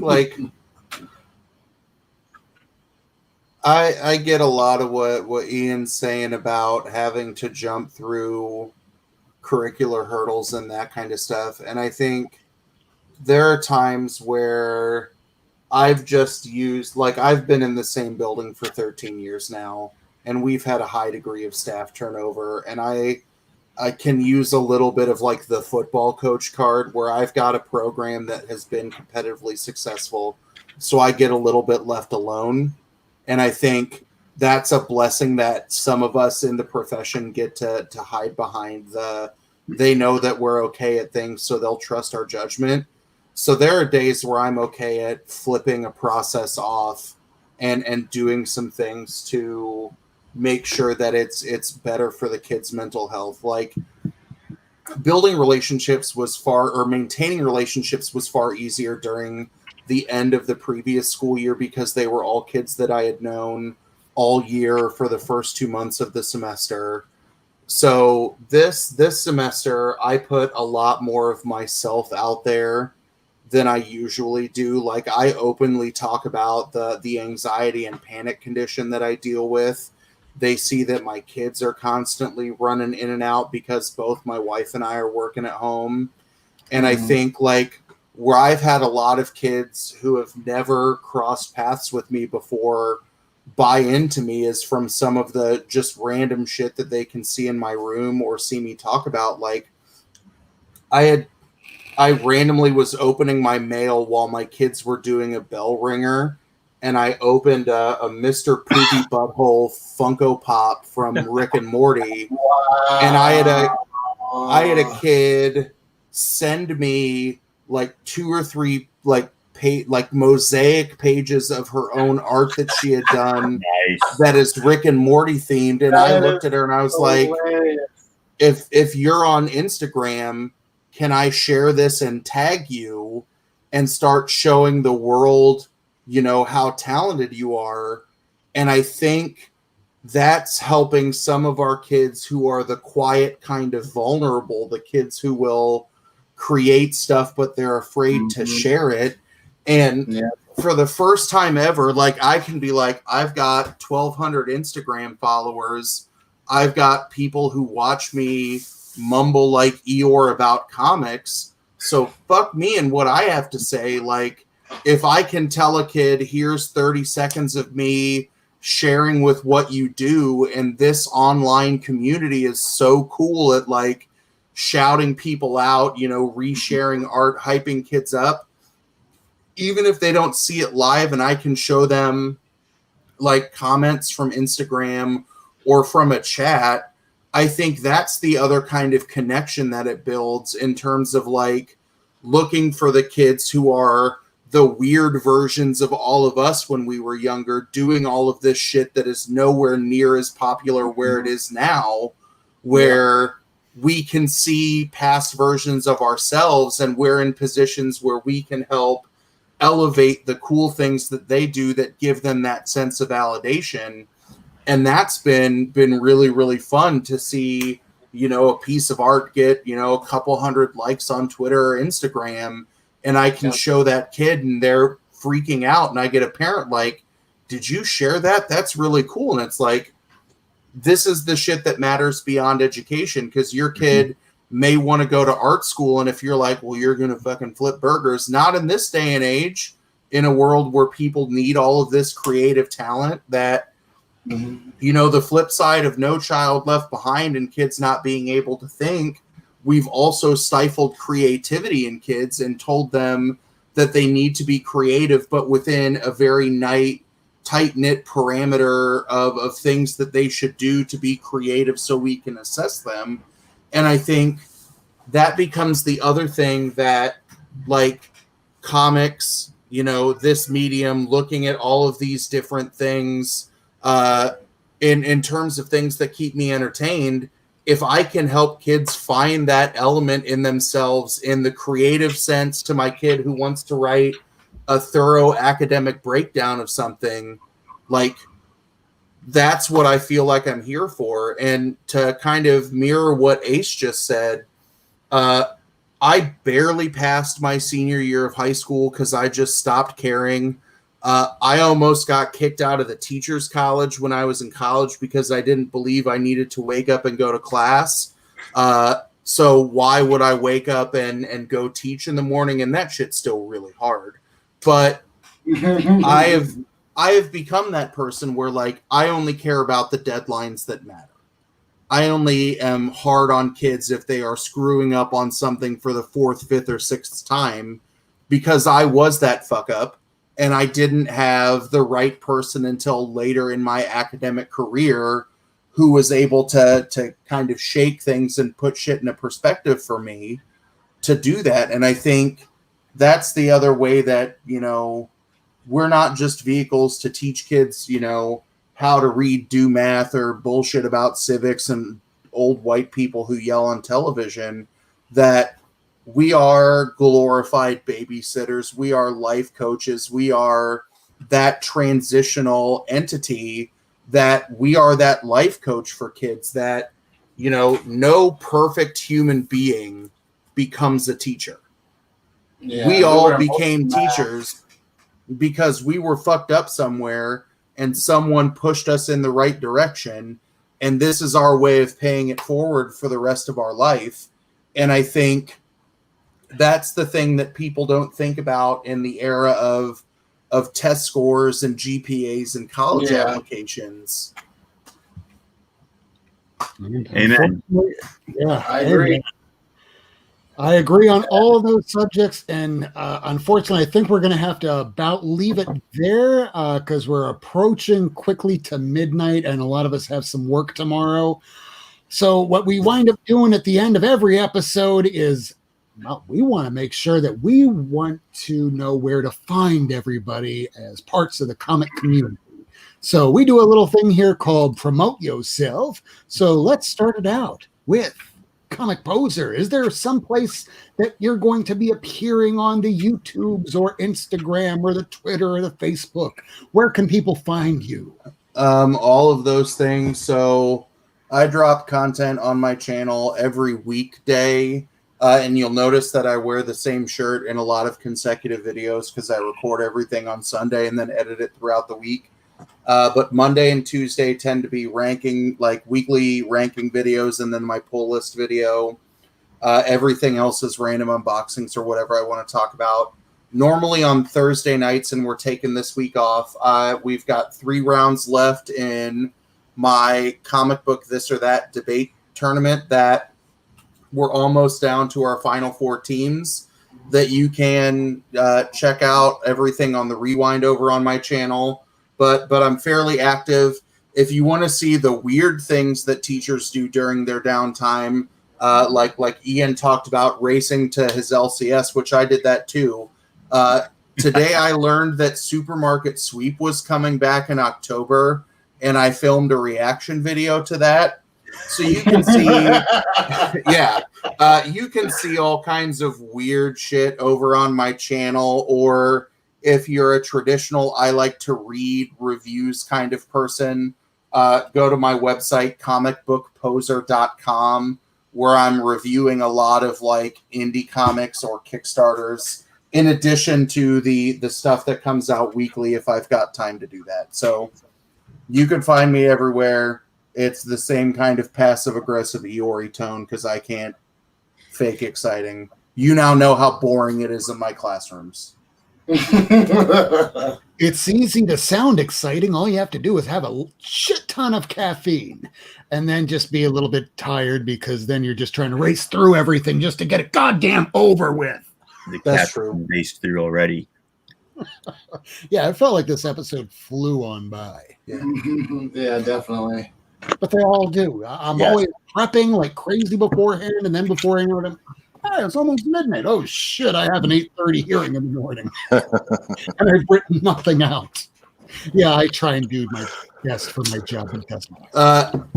I get a lot of what Ian's saying about having to jump through curricular hurdles and that kind of stuff. And I think there are times where I've just used, like, I've been in the same building for 13 years now, and we've had a high degree of staff turnover, and I can use a little bit of like the football coach card where I've got a program that has been competitively successful, so I get a little bit left alone. And I think that's a blessing that some of us in the profession get to hide behind. They know that we're okay at things, so they'll trust our judgment. So there are days where I'm okay at flipping a process off and doing some things to make sure that it's better for the kids' mental health. Like, building relationships maintaining relationships was far easier during the end of the previous school year because they were all kids that I had known all year for the first 2 months of the semester. So this semester, I put a lot more of myself out there than I usually do. Like, I openly talk about the anxiety and panic condition that I deal with. They see that my kids are constantly running in and out because both my wife and I are working at home. And I think, like, where I've had a lot of kids who have never crossed paths with me before buy into me is from some of the just random shit that they can see in my room or see me talk about. Like, I randomly was opening my mail while my kids were doing a bell ringer, and I opened a Mr. Poopy Butthole Funko Pop from Rick and Morty. Wow. And I had a kid send me like 2 or 3 like mosaic pages of her own art that she had done. Nice. That is Rick and Morty themed. And I looked at her and I was like, if you're on Instagram, can I share this and tag you and start showing the world, you know, how talented you are? And I think that's helping some of our kids who are the quiet kind of vulnerable, the kids who will create stuff, but they're afraid to share it. And for the first time ever, like, I can be like, I've got 1,200 Instagram followers. I've got people who watch me mumble like Eeyore about comics. So fuck me and what I have to say. Like, if I can tell a kid, here's 30 seconds of me sharing with what you do, and this online community is so cool at like shouting people out, you know, resharing art, hyping kids up, even if they don't see it live, and I can show them like comments from Instagram or from a chat, I think that's the other kind of connection that it builds in terms of like looking for the kids who are the weird versions of all of us when we were younger, doing all of this shit that is nowhere near as popular where it is now, where we can see past versions of ourselves and we're in positions where we can help elevate the cool things that they do that give them that sense of validation. And that's been really, really fun to see, you know, a piece of art get, you know, a couple hundred likes on Twitter or Instagram, and I can show that kid and they're freaking out, and I get a parent like, did you share that? That's really cool. And it's like, this is the shit that matters beyond education, because your kid may want to go to art school, and if you're like, well, you're going to fucking flip burgers, not in this day and age, in a world where people need all of this creative talent that, you know, the flip side of No Child Left Behind and kids not being able to think, we've also stifled creativity in kids and told them that they need to be creative, but within a very tight-knit parameter of things that they should do to be creative so we can assess them. And I think that becomes the other thing that, like, comics, you know, this medium, looking at all of these different things in terms of things that keep me entertained, if I can help kids find that element in themselves in the creative sense, to my kid who wants to write a thorough academic breakdown of something, like, that's what I feel like I'm here for. And to kind of mirror what Ace just said, I barely passed my senior year of high school because I just stopped caring. I almost got kicked out of the teachers' college when I was in college because I didn't believe I needed to wake up and go to class. So why would I wake up and go teach in the morning? And that shit's still really hard. But I have become that person where like I only care about the deadlines that matter. I only am hard on kids if they are screwing up on something for the 4th, 5th, or 6th time, because I was that fuck up and I didn't have the right person until later in my academic career who was able to kind of shake things and put shit in a perspective for me to do that. And I think that's the other way that, you know, we're not just vehicles to teach kids, you know, how to read, do math, or bullshit about civics and old white people who yell on television, that we are glorified babysitters. We are life coaches. We are that transitional entity, that we are that life coach for kids, that, you know, no perfect human being becomes a teacher. Yeah, we all became teachers because we were fucked up somewhere and someone pushed us in the right direction. And this is our way of paying it forward for the rest of our life. And I think that's the thing that people don't think about in the era of test scores and GPAs and college applications. Amen. Yeah, I agree. I agree on all of those subjects, and unfortunately, I think we're going to have to about leave it there because we're approaching quickly to midnight, and a lot of us have some work tomorrow. So what we wind up doing at the end of every episode is, well, we want to make sure that we want to know where to find everybody as parts of the comic community. So we do a little thing here called Promote Yourself. So let's start it out with Comic Poser. Is there some place that you're going to be appearing on the YouTubes or Instagram or the Twitter or the Facebook? Where can people find you? All of those things. So I drop content on my channel every weekday, and you'll notice that I wear the same shirt in a lot of consecutive videos because I record everything on Sunday and then edit it throughout the week. But Monday and Tuesday tend to be ranking, like weekly ranking videos, and then my pull list video. Everything else is random unboxings or whatever I want to talk about. Normally on Thursday nights, and we're taking this week off, we've got 3 rounds left in my comic book this or that debate tournament that we're almost down to our final 4 teams, that you can check out everything on the rewind over on my channel. But I'm fairly active. If you want to see the weird things that teachers do during their downtime, like Ian talked about racing to his LCS, which I did that too. Today I learned that Supermarket Sweep was coming back in October, and I filmed a reaction video to that. So you can see, you can see all kinds of weird shit over on my channel. Or if you're a traditional, I like to read reviews kind of person, go to my website, comicbookposer.com, where I'm reviewing a lot of like indie comics or Kickstarters, in addition to the stuff that comes out weekly if I've got time to do that. So you can find me everywhere. It's the same kind of passive-aggressive Eeyore tone because I can't fake exciting. You now know how boring it is in my classrooms. It's easy to sound exciting. All you have to do is have a shit ton of caffeine and then just be a little bit tired because then you're just trying to race through everything just to get it goddamn over with. That's true. Raced through already. Yeah, it felt like this episode flew on by. Yeah, yeah, definitely. But they all do. I'm always prepping like crazy beforehand, and then before I know it, hey, it's almost midnight. Oh shit, I have an 8:30 hearing in the morning. And I've written nothing out. Yeah, I try and do my best for my job and testimony.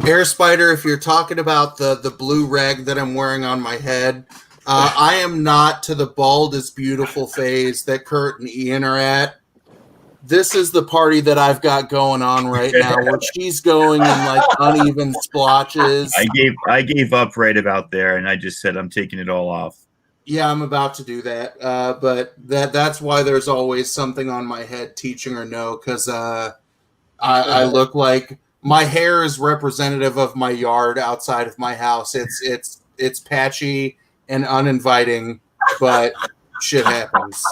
Air Spider, if you're talking about the blue rag that I'm wearing on my head, I am not to the bald is beautiful phase that Kurt and Ian are at. This is the party that I've got going on right now, where she's going in like uneven splotches. I gave up right about there, and I just said I'm taking it all off. Yeah, I'm about to do that, but that's why there's always something on my head, teaching or no, because I look like my hair is representative of my yard outside of my house. It's patchy and uninviting, but shit happens.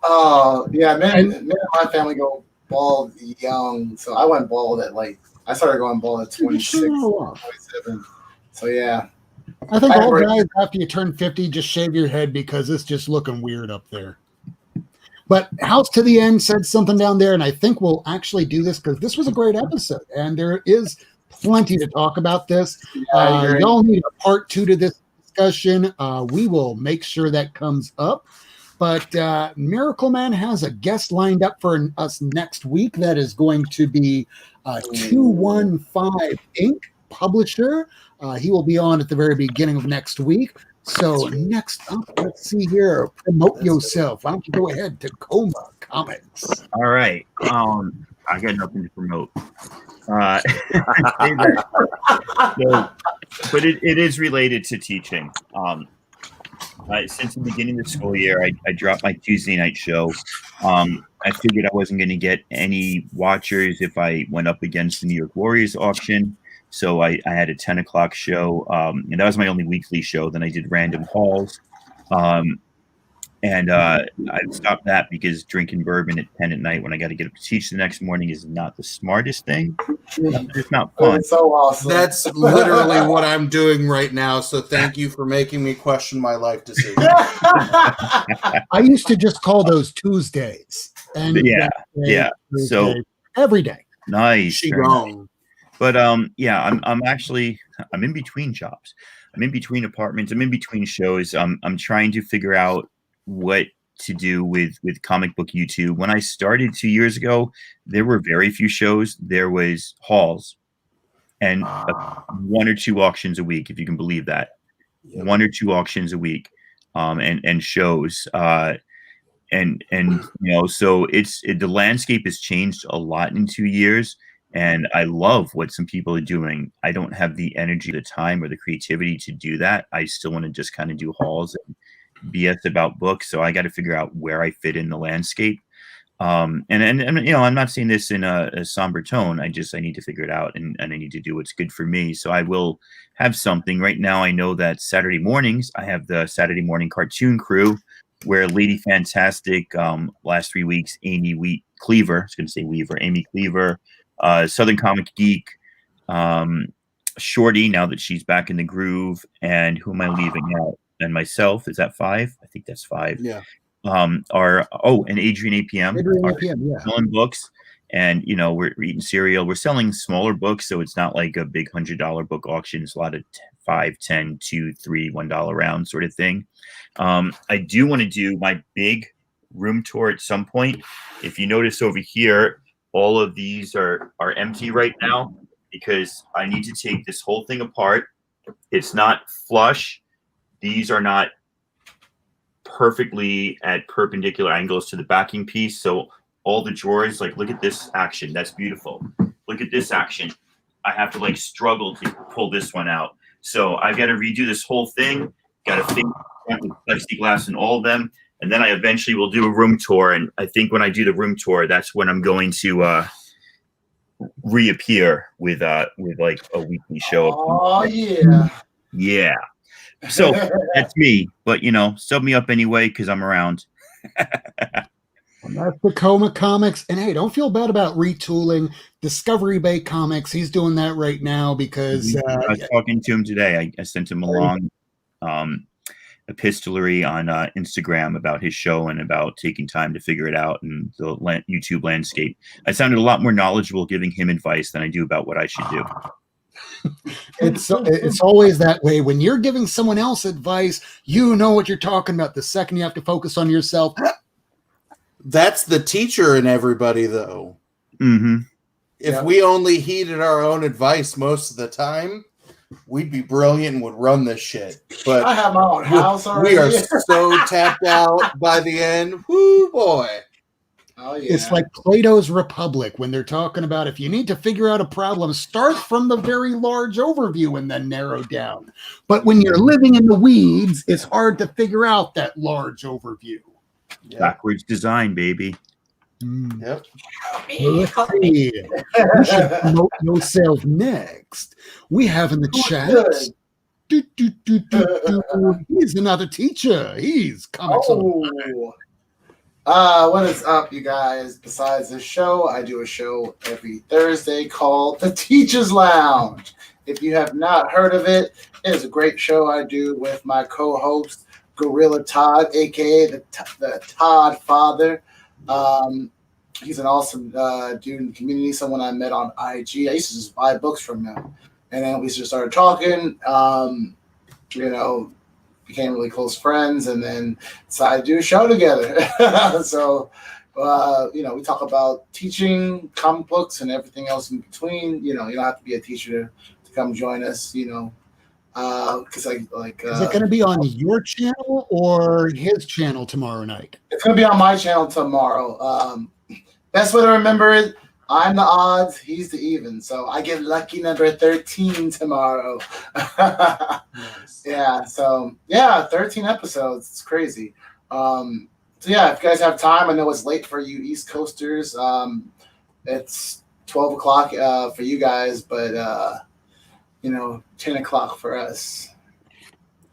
Yeah, me and my family go bald young, so I went bald at I started going bald at 26, 27. So yeah. I think all guys after you turn 50 just shave your head because it's just looking weird up there. But House to the End said something down there, and I think we'll actually do this because this was a great episode, and there is plenty to talk about this. Y'all need a part 2 to this discussion. We will make sure that comes up. But Miracleman has a guest lined up for us next week. That is going to be 215 Inc. publisher. He will be on at the very beginning of next week. So next up, let's see here. Promote yourself. Why don't you go ahead, Tacoma Comics? All right. I got nothing to promote. But it is related to teaching. Since the beginning of the school year, I dropped my Tuesday night show. I figured I wasn't going to get any watchers if I went up against the New York Warriors auction. So I had a 10 o'clock show, and that was my only weekly show. Then I did random hauls. And I stopped that because drinking bourbon at 10 at night when I got to get up to teach the next morning is not the smartest thing. It's not fun. That's so awesome. That's literally what I'm doing right now. So thank you for making me question my life decision. I used to just call those Tuesdays. And yeah. So every day. Nice. Qigong. But I'm in between jobs. I'm in between apartments. I'm in between shows. I'm trying to figure out what to do with comic book YouTube. When I started 2 years ago, there were very few shows. There was hauls and 1 or 2 auctions a week, if you can believe that. Yep. 1 or 2 auctions a week, and shows. And so the landscape has changed a lot in 2 years. And I love what some people are doing. I don't have the energy, the time, or the creativity to do that. I still want to just kind of do hauls and BS about books. So I got to figure out where I fit in the landscape. And I'm not saying this in a somber tone. I need to figure it out, and I need to do what's good for me. So I will have something. Right now, I know that Saturday mornings, I have the Saturday morning cartoon crew where Lady Fantastic, last 3 weeks, Amy Cleaver, I was going to say Weaver, Amy Cleaver, Southern Comic Geek, Shorty, now that she's back in the groove, and who am I leaving out? And myself, is that 5? I think that's 5. Yeah. And Adrian APM, selling books, and we're eating cereal. We're selling smaller books, so it's not like a big $100 book auction. It's a lot of $5, $10, $2, $3, $1 round sort of thing. I do want to do my big room tour at some point. If you notice over here, all of these are empty right now because I need to take this whole thing apart. It's not flush. These are not perfectly at perpendicular angles to the backing piece. So all the drawers, look at this action. That's beautiful. Look at this action. I have to struggle to pull this one out. So I've got to redo this whole thing. Got to fix with plexiglass in all of them. And then I eventually will do a room tour. And I think when I do the room tour, that's when I'm going to reappear with a weekly show. Oh, yeah. Yeah. So that's me. But, sub me up anyway because I'm around. That's Tacoma Comics. And hey, don't feel bad about retooling. Discovery Bay Comics, he's doing that right now because... I was talking to him today. I sent him a long epistolary on Instagram about his show and about taking time to figure it out and the YouTube landscape. I sounded a lot more knowledgeable giving him advice than I do about what I should do. It's always that way. When you're giving someone else advice, you know what you're talking about. The second you have to focus on yourself. That's the teacher in everybody, though. Mm-hmm. If we only heeded our own advice most of the time, we'd be brilliant and would run this shit. But I have my own house already. We are so tapped out by the end. Woo, boy. Oh, yeah. It's like Plato's Republic when they're talking about if you need to figure out a problem, start from the very large overview and then narrow down. But when you're living in the weeds, it's hard to figure out that large overview. Yep. Backwards design, baby. Yep. Let's see. You should promote yourself next. We have in the chat. He's another teacher. He's comics. What is up, you guys? Besides this show, I do a show every Thursday called The Teacher's Lounge. If you have not heard of it, it is a great show I do with my co-host, Gorilla Todd, aka the Todd Father. He's an awesome dude in the community, someone I met on IG. I used to just buy books from him. And then we just started talking, became really close friends, and then decided to do a show together. So, we talk about teaching, comic books, and everything else in between. You don't have to be a teacher to come join us. Because is it going to be on your channel or his channel tomorrow night? It's going to be on my channel tomorrow. Best way to remember it: I'm the odds, he's the even. So I get lucky number 13 tomorrow. Nice. Yeah. So 13 episodes. It's crazy. If you guys have time, I know it's late for you East Coasters. It's 12 o'clock for you guys, but 10 o'clock for us.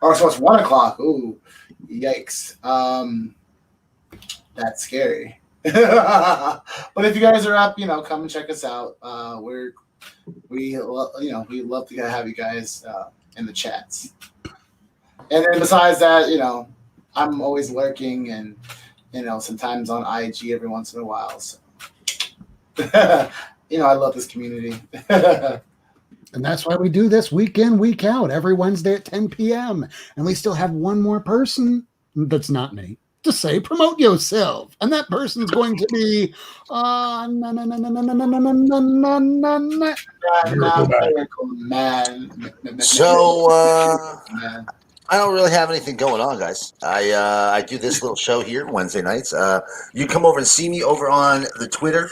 Or so it's 1 o'clock. Ooh, yikes. That's scary. But if you guys are up, come and check us out. We love to have you guys in the chats. And then besides that, I'm always lurking and sometimes on IG every once in a while. So I love this community. And that's why we do this week in, week out, every Wednesday at 10 p.m. And we still have one more person that's not me to say, promote yourself. And that person's going to be Miracleman. So I don't really have anything going on, guys. I do this little show here Wednesday nights. You come over and see me over on the Twitter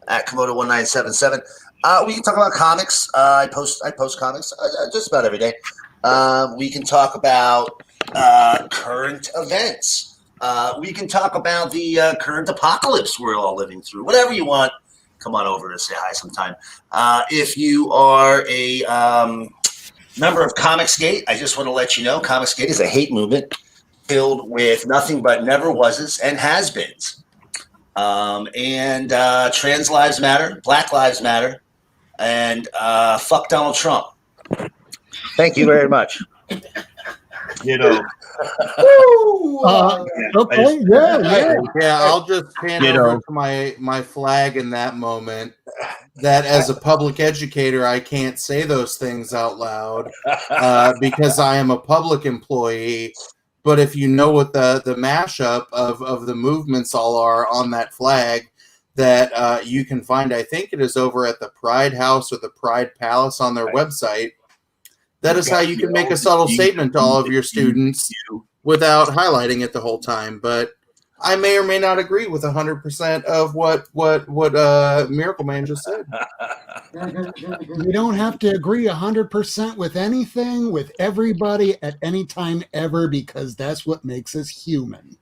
at Komodo1977. We can talk about comics. I post comics just about every day. We can talk about current events. We can talk about the current apocalypse we're all living through. Whatever you want, come on over and say hi sometime. If you are a member of Comicsgate, I just want to let you know Comicsgate is a hate movement filled with nothing but never was's and has-beens. And trans lives matter, black lives matter, and fuck Donald Trump. Thank you very much. Okay, yeah. I'll just hand over to my flag in that moment. That as a public educator, I can't say those things out loud because I am a public employee. But if you know what the mashup of the movements all are on that flag, that you can find, I think it is over at the Pride House or the Pride Palace on their website. That is how you can make a subtle statement to all of your students without highlighting it the whole time. But I may or may not agree with 100% of what Miracleman just said. You don't have to agree 100% with anything, with everybody, at any time ever, because that's what makes us human.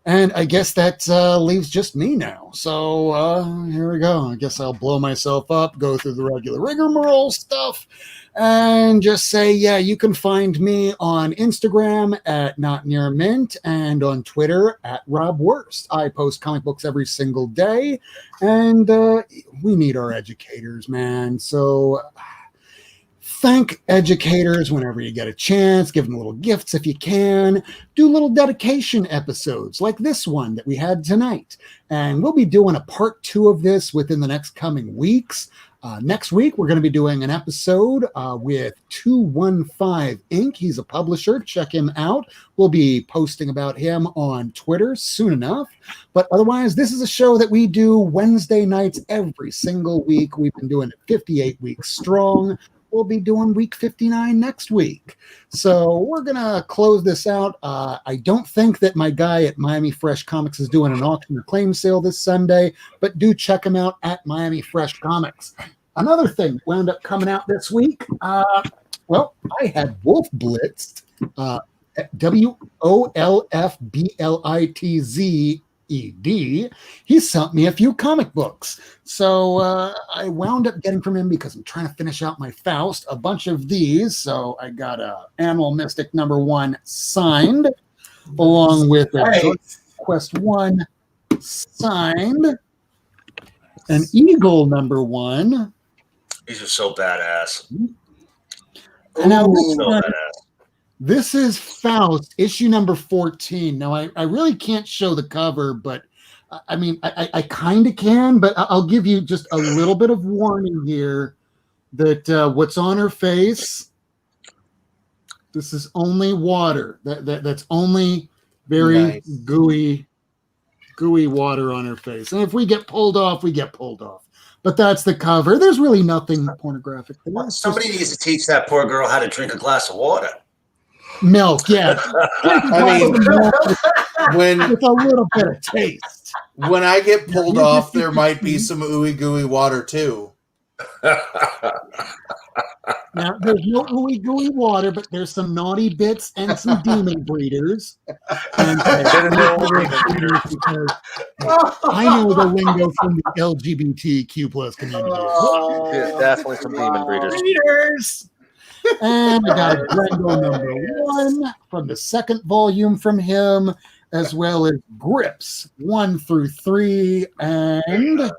And I guess that leaves just me now. So here we go. I guess I'll blow myself up, go through the regular rigmarole stuff, and just say, you can find me on Instagram at NotNearMint and on Twitter at Rworstreport. I post comic books every single day, and we need our educators, man. So thank educators whenever you get a chance. Give them little gifts if you can. Do little dedication episodes like this one that we had tonight. And we'll be doing a part 2 of this within the next coming weeks. Next week, we're going to be doing an episode with 215 Inc. He's a publisher. Check him out. We'll be posting about him on Twitter soon enough. But otherwise, this is a show that we do Wednesday nights every single week. We've been doing it 58 weeks strong. We'll be doing week 59 next week. So we're going to close this out. I don't think that my guy at Miami Fresh Comics is doing an auction or claim sale this Sunday, but do check him out at Miami Fresh Comics. Another thing wound up coming out this week. I had Wolf Blitzed, WOLFBLITZED. He sent me a few comic books. So I wound up getting from him, because I'm trying to finish out my Faust, a bunch of these. So I got Animal Mystic #1 signed, along with Quest 1 signed an Eagle #1. These are so badass. And now This this is Faust, issue number 14. Now, I really can't show the cover, but I mean, I kind of can, but I'll give you just a little bit of warning here that what's on her face, this is only water. That's only very gooey water on her face. And if we get pulled off, we get pulled off. But that's the cover. There's really nothing pornographic there. Somebody needs to teach that poor girl how to drink a glass of water. Milk, yeah. I mean, when with a little bit of taste. When I get pulled off, there might be some ooey gooey water too. Now, there's no ooey gooey water, but there's some naughty bits and some demon breeders. And I know the lingo from the LGBTQ plus community. There's definitely some demon breeders. And I got a Grendel #1 from the second volume from him, as well as Grips 1 through 3. And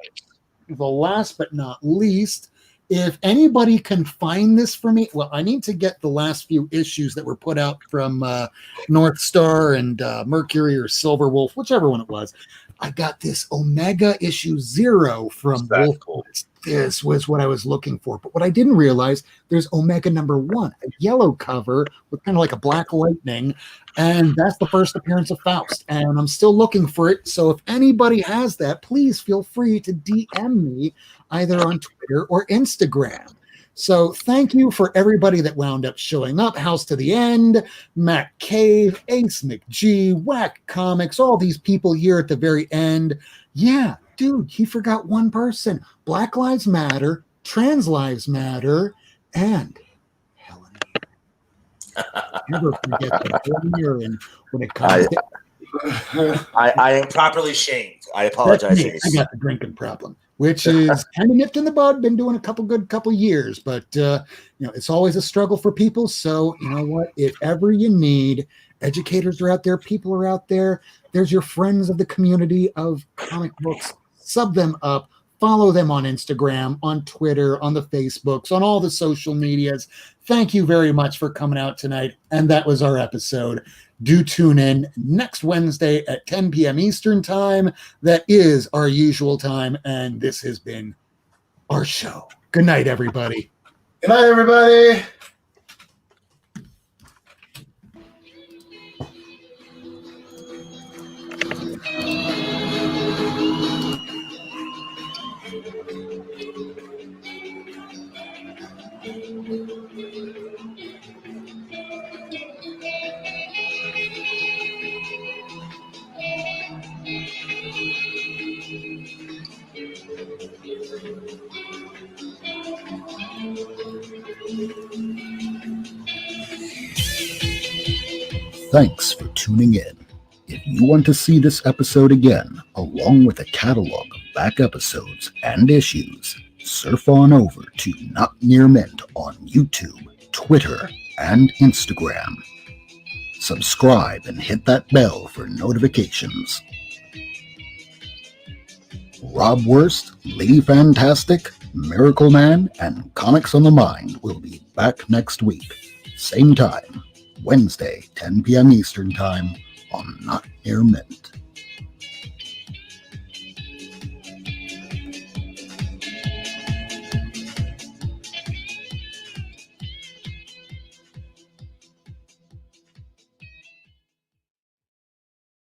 the last but not least, if anybody can find this for me, well, I need to get the last few issues that were put out from North Star and Mercury or Silver Wolf, whichever one it was. I got this Omega issue 0 from Wolf. Cool. This was what I was looking for. But what I didn't realize, there's Omega #1, a yellow cover with kind of like a black lightning. And that's the first appearance of Faust. And I'm still looking for it. So if anybody has that, please feel free to DM me either on Twitter or Instagram. So thank you for everybody that wound up showing up. House to the End, Matt Cave, Ace McG, Whack Comics, all these people here at the very end. Yeah, dude, he forgot one person. Black Lives Matter, Trans Lives Matter, and Helen Mirren. Never forget that Helen Mirren when it comes to... I am properly shamed. I apologize. I got the drinking problem, which is kind of nipped in the bud. Been doing a couple years, but it's always a struggle for people. So you know what? If ever you need, educators are out there, people are out there. There's your friends of the community of comic books. Sub them up. Follow them on Instagram, on Twitter, on the Facebooks, on all the social medias. Thank you very much for coming out tonight. And that was our episode. Do tune in next Wednesday at 10 p.m. Eastern time. That is our usual time. And this has been our show. Good night, everybody. Good night, everybody. Thanks for tuning in. If you want to see this episode again, along with a catalog of back episodes and issues, surf on over to Not Near Mint on YouTube, Twitter, and Instagram. Subscribe and hit that bell for notifications. Rob Wurst, Lady Fantastic, Miracleman, and Comics on the Mind will be back next week. Same time, Wednesday, 10 p.m. Eastern Time on Not Near Mint.